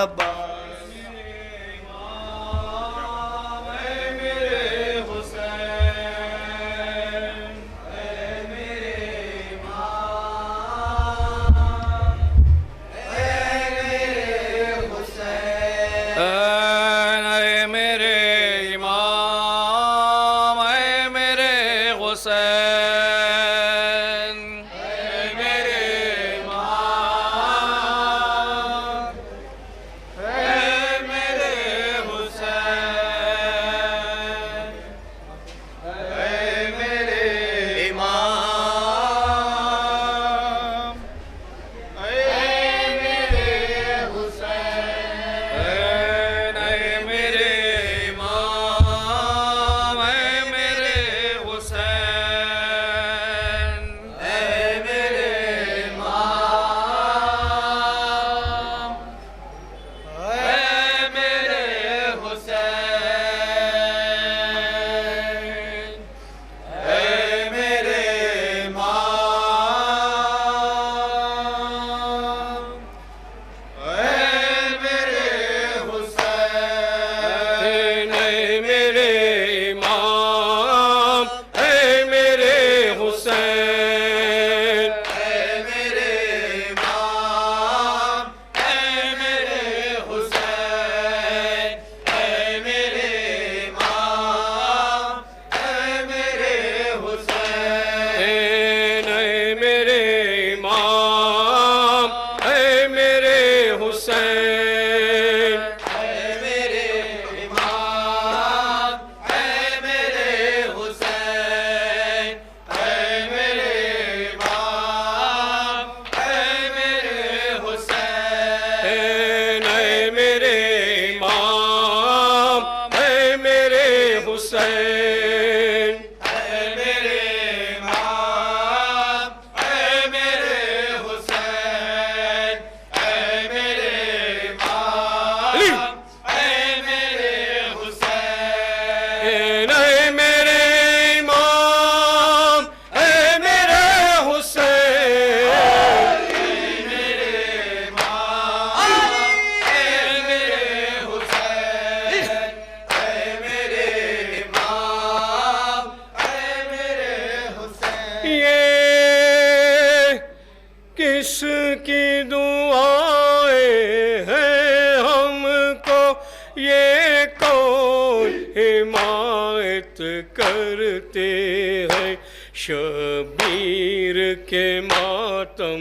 शबीर के मातम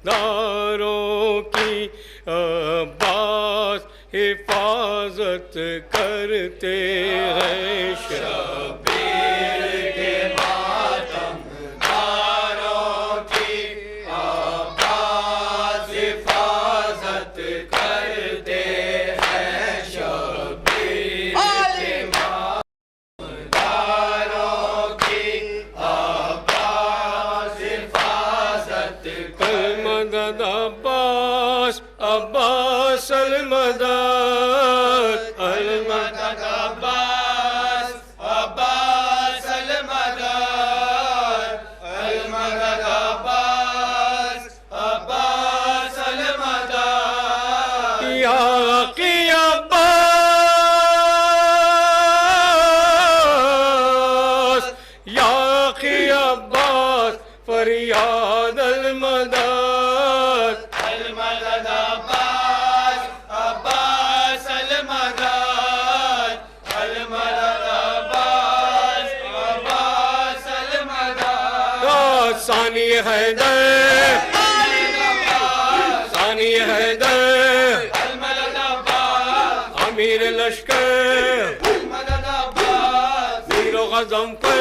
दारों की अब्बास हिफाजत करते हैं। शबीर के मातम दारों की अब्बास हिफाजत करते हैं। शबीर के मातम दारों की अब्बास हिफाजत मदद अब्बास अब्बास अल मदद अल मदद अब्बास अब्बास अल मदद अल मदद अब्बास अब्बास अल मदद या की अब्बास या की अब्बास फरियाद अल मदद अल मदद अब्बास अब्बास अल मदद अल मदद अब्बास अब्बास अल मदद सानी हैदर सानी हैदर अल मदद अब्बास अमीर लश्कर अल मदद अब्बास वीरो गज़म पर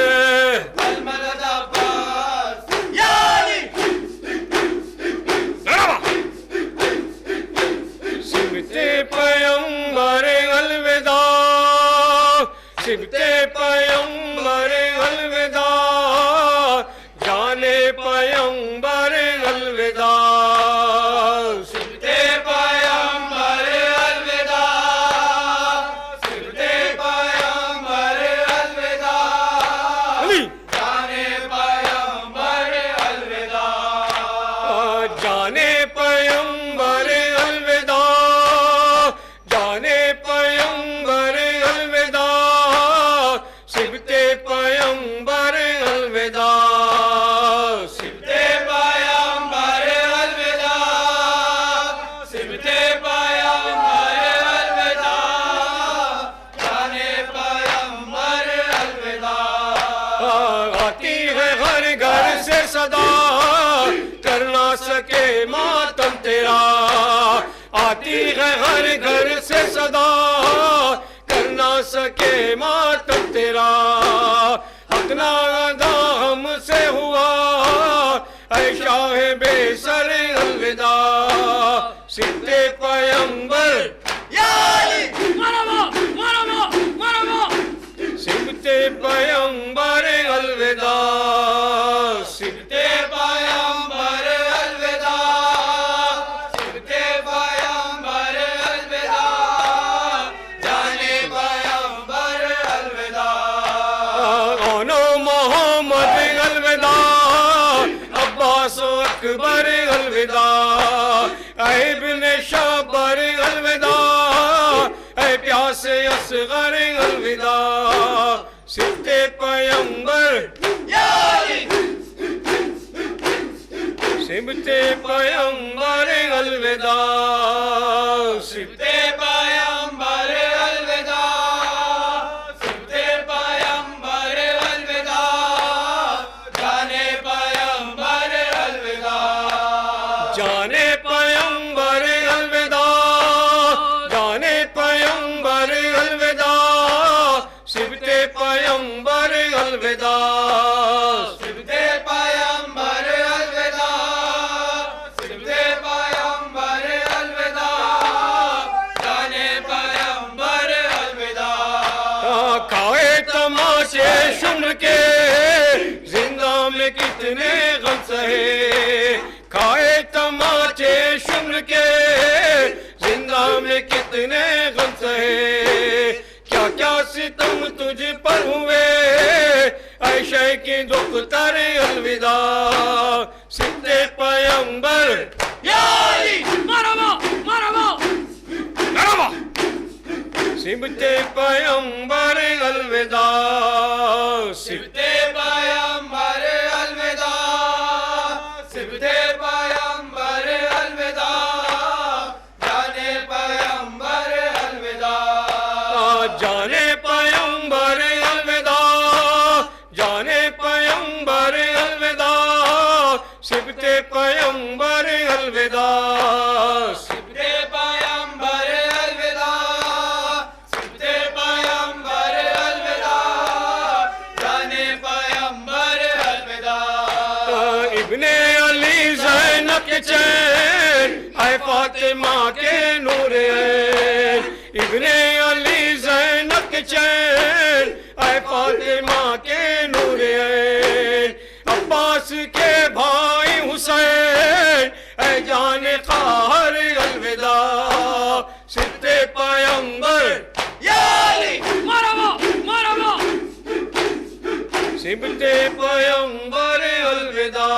अल मदद अब्बास सिबते पैगंबर अलविदा सिबते पैगंबर अलविदा जाने पैगंबर अलविदा सिबते पैगंबर अलविदा सिबते पैगंबर अलविदा जाने पैगंबर अलविदा जाने पैगंबर अलविदा जाने पैगंबर अलविदा सिबते पैगंबर अलविदा सिबते पैगंबर अलविदा सिबते पैगंबर अलविदा जाने पैगंबर अलविदा आती है हर घर से सदा कर ना सके मातम तेरा आती है हर घर से सदा कर ना सके मातम तेरा हक ना अदा हमसे हुआ ऐ शाह बेसर अलविदा सिबते पैगंबर सिबते पैगंबर अलविदा सिबते पैगंबर अलविदा सिबते पैगंबर अलविदा जाने पैगंबर अलविदा ओनो मोहम्मद अलविदा अब्बास अकबर अलविदा इब्ने शबर अलविदा ऐ प्यासे असगर अलविदा सिबते पैगंबर सिबते पैगंबर अलविदा सिबते पैगंबर अलविदा सिबते पैगंबर अलविदा जाने पैगंबर अलविदा जाने पैगंबर अलविदा जाने पैगंबर अलविदा सिबते पैगंबर अलविदा सिबते पैगंबर अलविदा सिबते पैगंबर अलविदा जाने पैगंबर अलविदा खाए तमाशे सुन के जिंदा में कितने गम सहे खाए तमाशे सुन के जिंदा में कितने गम सहे क्या क्या सितम तुझ पर हुए ऐशे की दुख तारे अलविदा सिबते पैगंबर सिबते पैगंबर अलविदा सिबते पैगंबर अलविदा सिबते पैगंबर अलविदा जाने पैगंबर अलविदा जाने पैगंबर अलविदा जाने पैगंबर सिबते पैगंबर अलविदा, सिबते पैगंबर अलविदा, सिबते पैगंबर अलविदा, जाने पैगंबर अलविदा। इब्ने अली ज़ैनब के चैन, ऐ फातिमा के नूर ऐन, इब्ने अली ज़ैनब के चैन, ऐ फातिमा के नूर ऐन, अब्बास के भाई हुसैन, ऐ जाने क़ाहर अलविदा, सिबते पैगंबर या अली मरहबा मरहबा, सिबते पैगंबर अलविदा,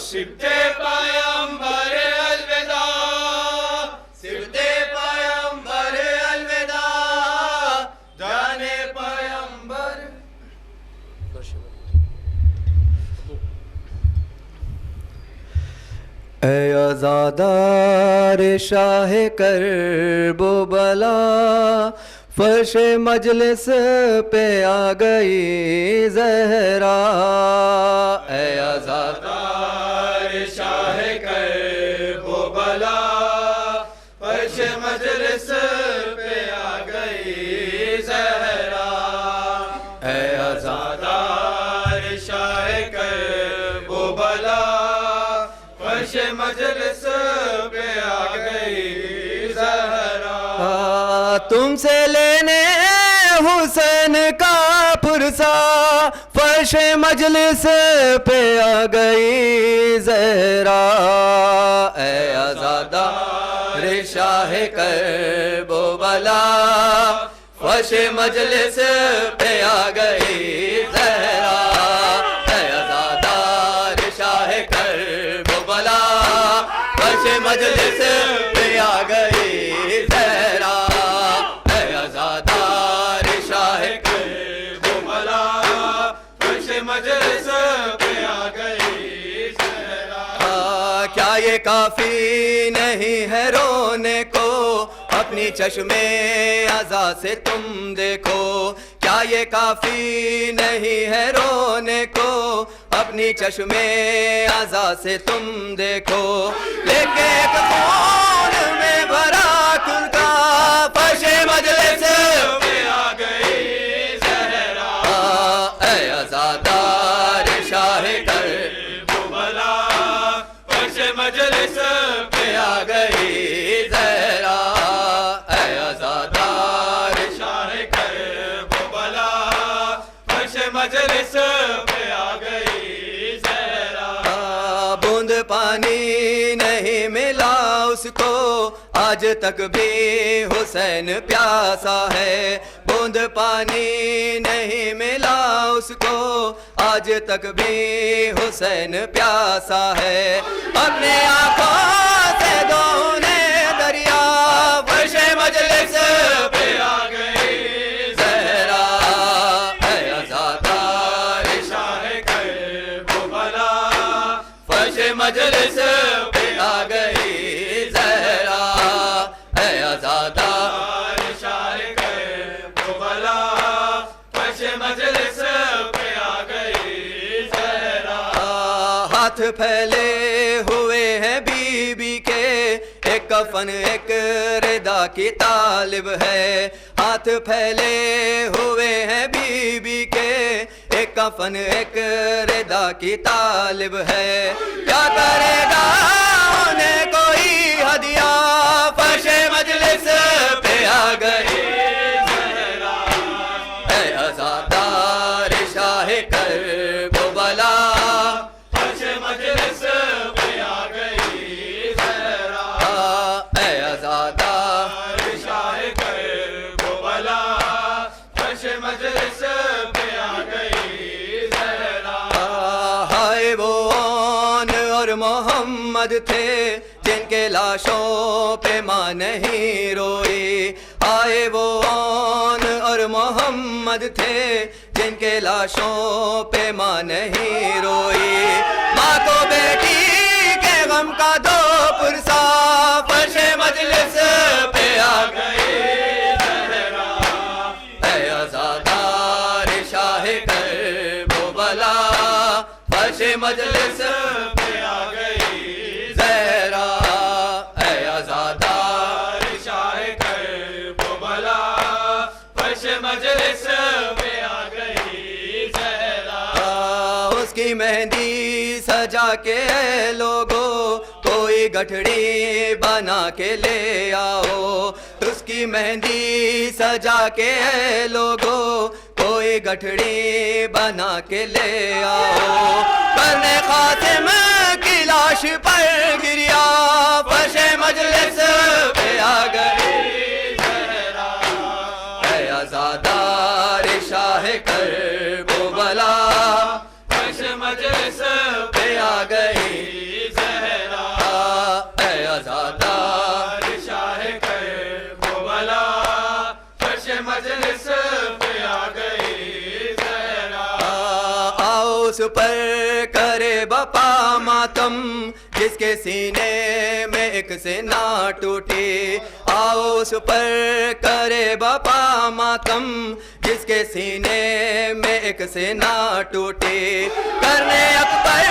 सिबते पैगंबर अलविदा, सिबते पैगंबर अलविदा, जाने पैगंबर। ऐ आज़ादार शाह करबो बला, फर्श मजलिस पे आ गई ज़हरा। ऐ आज़ादार शाह करबो बला, फर्श मजलिस पे आ गई ज़हरा। ऐ आज़ादार शाह करबो बला, फर्श मजलिस पे आ गई ज़हरा। तुमसे लेने हुसैन का पुरसा, फर्श मजलिस पे आ गई ज़हरा। ऐ आज़ादार शाह करबो बला, फर्श मजलिस पे आ गई ज़हरा। ऐ आज़ादार शाह करबो बला, फर्श मजलिस पे आ गई ज़हरा। ऐ आज़ादार शाह करबो बला, फर्श मजलिस पे आ गई ज़हरा। क्या ये काफी नहीं है रोने को, अपनी चश्मे अज़ा से तुम देखो। क्या ये काफी नहीं है रोने को, अपनी चश्मे अज़ा से तुम देखो। लेके एक खून में भरा खुदा, फर्श मजलिस पे आ गई ज़हरा। ऐ आज़ादार शाह करबो बला, फर्श मजलिस पे आ गई ज़हरा। ऐ आज़ादार शाह करबो बला, फर्श मजलिस पे आ गई ज़हरा। बूंद पानी नहीं मिला उसको, आज तक भी हुसैन प्यासा है। बूंद पानी नहीं मिला उसको, आज तक भी हुसैन प्यासा है। अपने आंखों से दोने दरिया, फर्श मजलिस पे आ गई ज़हरा। ऐ आज़ादार शाह करबो बला, फर्श मजलिस पे आ गई ज़हरा। ऐ आज़ादार शाह करबो बला, फर्श मजलिस पे आ गई ज़हरा। हाथ फैले हुए हैं बीबी के, एक कफन एक रिदा की तालिब है। हाथ फैले हुए हैं बीबी के, एक कफन एक रिदा की तालिब है। क्या करेगा उन्हें कोई हदिया, फर्श मजलिस पे आ गई ज़हरा। ऐ आज़ादार शाह करबो बला, फर्श मजलिस पे आ गई ज़हरा। ऐ आज़ादार शाह करबो बला, फर्श मजलिस पे आ गई ज़हरा। हाय वो आन और मोहम्मद थे, जिनके लाशों पे माँ नहीं रोई। आए वो आन और मोहम्मद थे, जिनके लाशों पे माँ नहीं रोई। माँ को बेटी के गम का दो पुरसा, फर्श मजलिस पे आ गई ज़हरा। ऐ आज़ादार शाह करबो बला, फर्श मजलिस के ऐ लोगो कोई गठड़ी बना के ले आओ, उसकी मेहंदी सजा के ऐ लोगो कोई गठड़ी बना के ले आओ। करने खातिम की लाश पर गिरिया फर्शे मजलिस पे आ गई ज़हरा, ऐ आज़ादार शाह करबला फर्शे मजलिस पे आ गई ज़हरा, ऐ आज़ादार शाह करबला फर्शे मजलिस पे आ गई ज़हरा। आओ उस पर करे बपा मातम जिसके सीने में एक से ना टूटे, आओ उस पर करे बपा मातम जिसके सीने में एक से ना टूटे। करने अकबर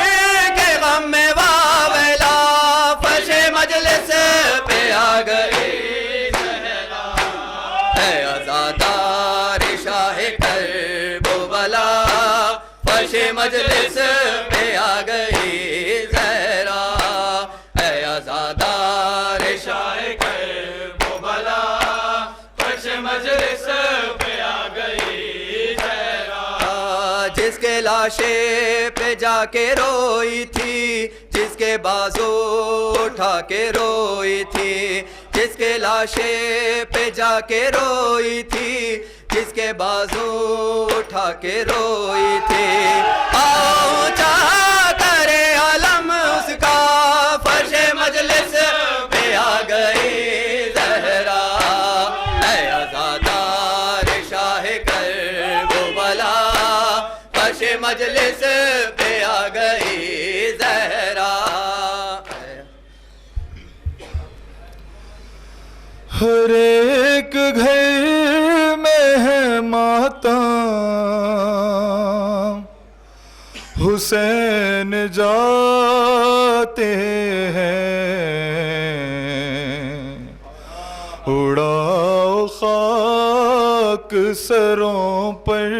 के गम में वावेला फर्शे मजलिस पे आ गई ज़हरा, है आज़ादार शाह करबला फर्शे मजलिस पे आ गई ज़हरा, है आज़ादार शाह करबला फर्शे मजलिस पे आ गई ज़हरा। जिसके लाशे पे जाके रोई थी, जिसके बाजू उठा के रोई थी, जिसके लाशे पे जाके रोई थी, जिसके बाजू उठा के रोई थी। आओ चाह करे आलम उसका फर्शे मजलिस पे आ गई ज़हरा, है आज़ादार शाह करबला फर्शे मजलिस पे आ गई ज़हरा। हर एक घर में है मातम, हुसैन जाते हैं, उड़ाओ खाक सरों पर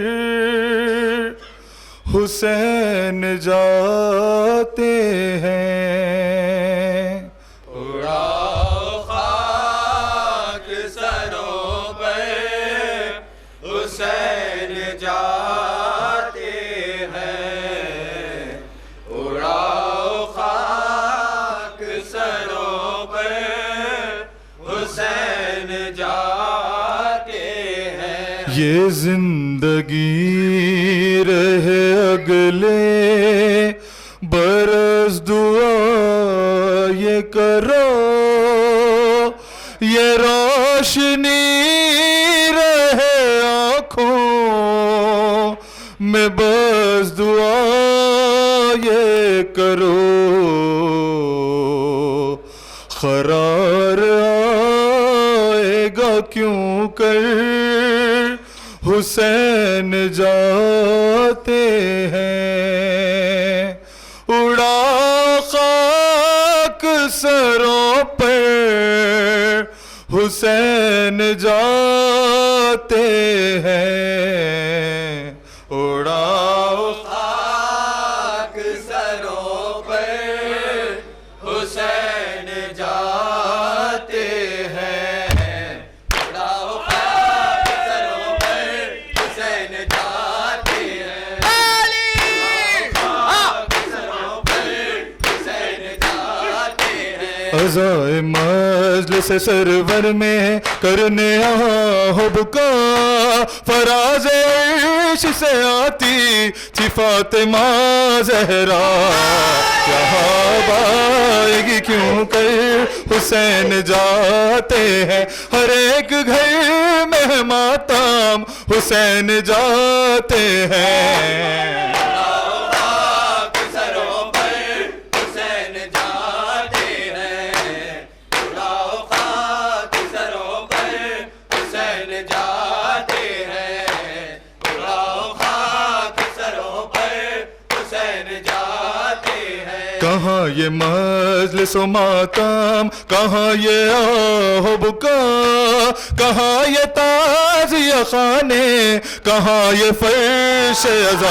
हुसैन जाते हैं। उड़ाओ खाक सरों पर हुसैन जाते हैं, उड़ाओ खाक सरों पर हुसैन जाते हैं। ये जिंदगी रहे अगले बरस दुआ ये करो, ये रोशनी रहे आँखों में बस दुआ ये करो। करार आएगा क्यों कर हुसैन जाते हैं, उड़ा खाक सरों पर हुसैन जाते हैं, उड़ाओ खाक सरों पर हुसैन जाते हैं, उड़ाओ खाक सरों पर हुसैन जाते हैं, खाक सरों पर हुसैन जाते हैं। अज़ाए मजलिस सरवर में करने हो बुका, फराज अर्श से आती थी फातिमा ज़हरा, यहाँ बाएगी क्यों कर हुसैन जाते हैं, हर एक घर में मातम हुसैन जाते हैं। खाक सरों पर हुसैन जाते हैं, उड़ाओ खाक सरों पर हुसैन जाते हैं, उड़ाओ खाक सरों पर हुसैन जाते हैं। कहाँ ये मजलिस व मातम, कहाँ ये आहो बुका, कहाँ ये ताज़िया खाने, कहाँ ये फर अर्श अज़ा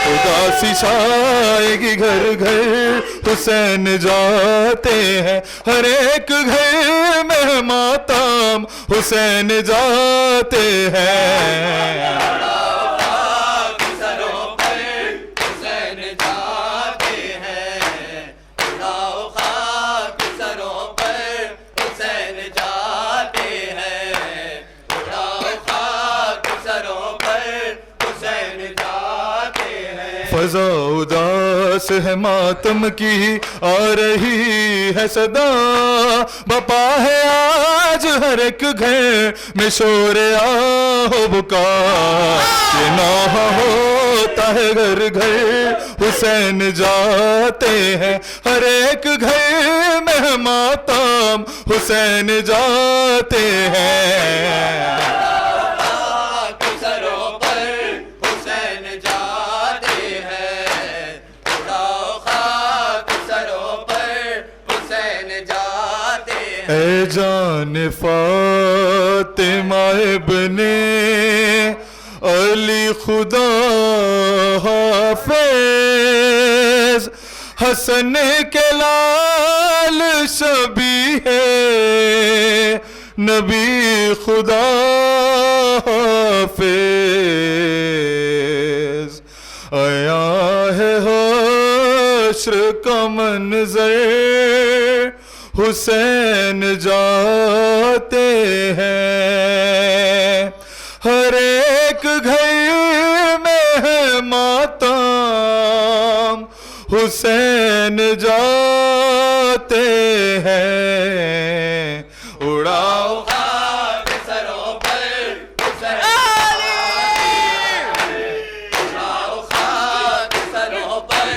उदासी छाएगी घर घर हुसैन जाते हैं हर एक घर में मातम हुसैन जाते हैं सरों पर हुसैन जाते हैं उड़ाओ खाक सरों पर हुसैन जाते हैं उड़ाओ खाक सरों पर हुसैन जाते हैं फजा उदास है मातम की आ रही है सदा बपा है आज हर एक घर में शोर आहो बुका ये नाह होता है घर घर हुसैन जाते हैं हर एक घर में मातम हुसैन जाते हैं सरों पर हुसैन जाते हैं उड़ाओ खाक सरों पर हुसैन जाते हैं ए जान फातिमा इब्ने अली खुदा हाफिज हसन के लाल शबी है नबी खुदा हाफिज आया है हश्र का मंज़र हुसैन जाते हैं हर एक घर में है मातम हुसैन जाते हैं उड़ाओ खाक सरों पर हुसैन उड़ाओ खाक सरों पर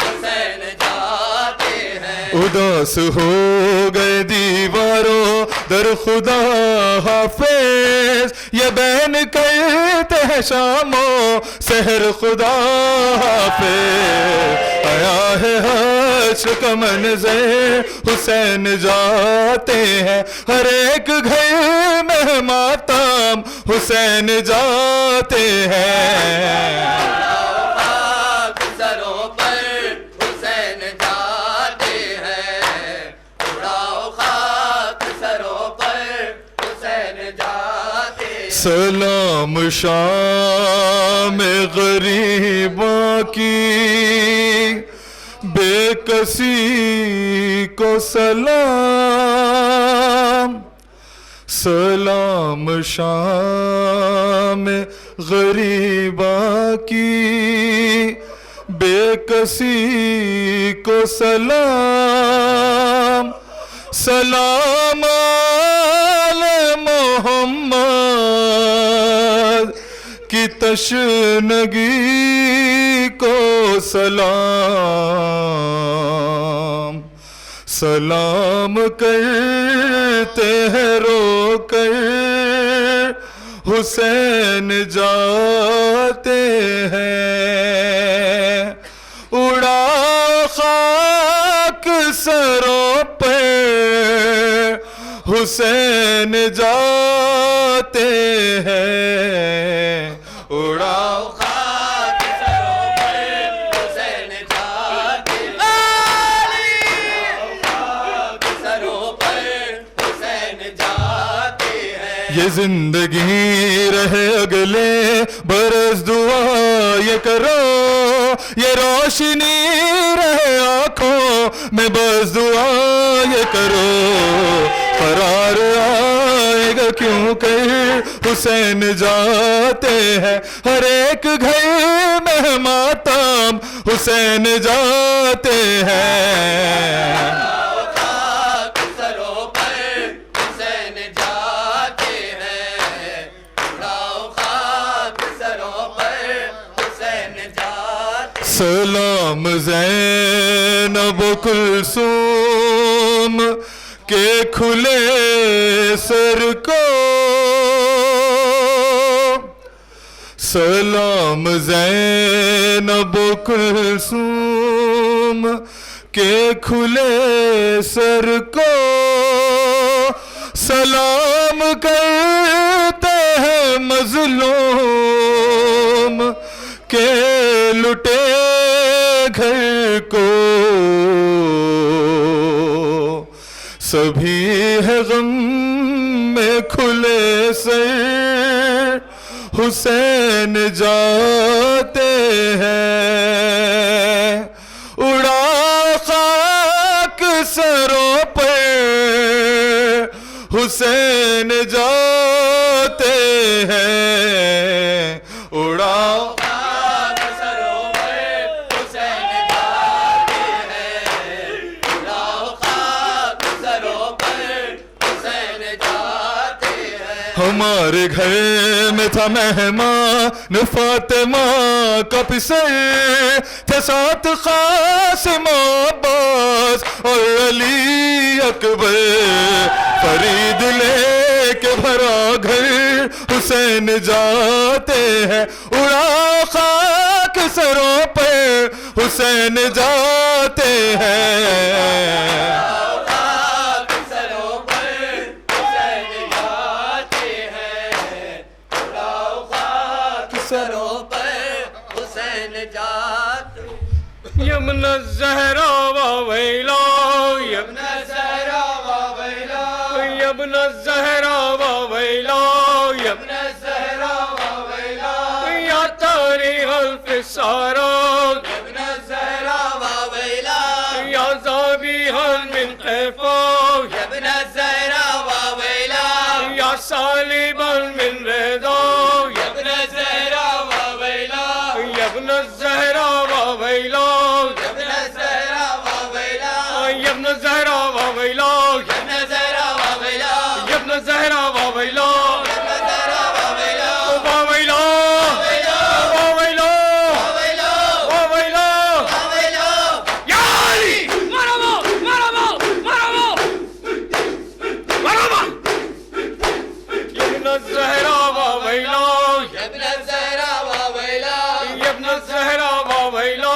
हुसैन जाते हैं उदास हो गए दीवारों दर खुदा हाफिज ये बैन कहते हैं शामो सहर खुदा हाफिज आया है हश्र का मंज़र हुसैन जाते हैं हर एक घर में मातम हुसैन जाते हैं खाक सरों पर हुसैन जाते हैं उड़ाओ खाक सरों पर हुसैन जाते हैं सलाम शाम गरीबों की बेकसी को सलाम सलाम शाम गरीबा की बेकसी को सलाम सलाम आले मोहम्मद की तशनगी को सलाम सलाम करते हैं रोकर हुसैन जाते हैं उड़ा खाक सरों पे हुसैन जाते हैं उड़ाओ खाक सरों पर हुसैन जाते हैं खाक सरों पर हुसैन जाते हैं ये जिंदगी रहे अगले बरस दुआ ये करो ये रोशनी रहे आंखों में बस दुआ ये करो करार आएगा क्यों कर हुसैन जाते हैं हर एक घर में मातम हुसैन जाते हैं खाक सरों पर हुसैन जाते हैं उड़ाओ खाक सरों पर हुसैन जाते सलाम ज़ैनब कुलसूम के खुले सर को सलाम ज़ैनब कुलसूम के खुले सर को सलाम करते हैं मजलूम के लुटे घर को सभी है गम में खुले सर हुसैन जाते हैं उड़ा खाक सरों पर हुसैन जाते हैं उड़ा हमारे घर में था मेहमान फातिमा का पिसर थे साथ कासिम अब्बास और अली अकबर फरीद लेके भरा घर हुसैन जाते हैं उड़ा खाक सरों पर हुसैन जाते हैं यमन ज़हरा वैला यमन ज़हरा वैला यमन ज़हरा वैला यमन ज़हरा वैला या तारीख़ अल-फ़िसारा यमन ज़हरा वैला या ज़ाबिहन मिन क़ैफ़ा यमन ज़हरा वैला या सालिबन मिन रज़ा यमन ज़हरा वैला यमन ज़हरा वैला यमन ज़हरा वैला यमन ज़हरा वैला यमन ज़हरा वैला वैला वैला वैला या अली मरहबा मरहबा मरहबा मरहबा यमन ज़हरा वैला यमन ज़हरा वैला यमन ज़हरा वैला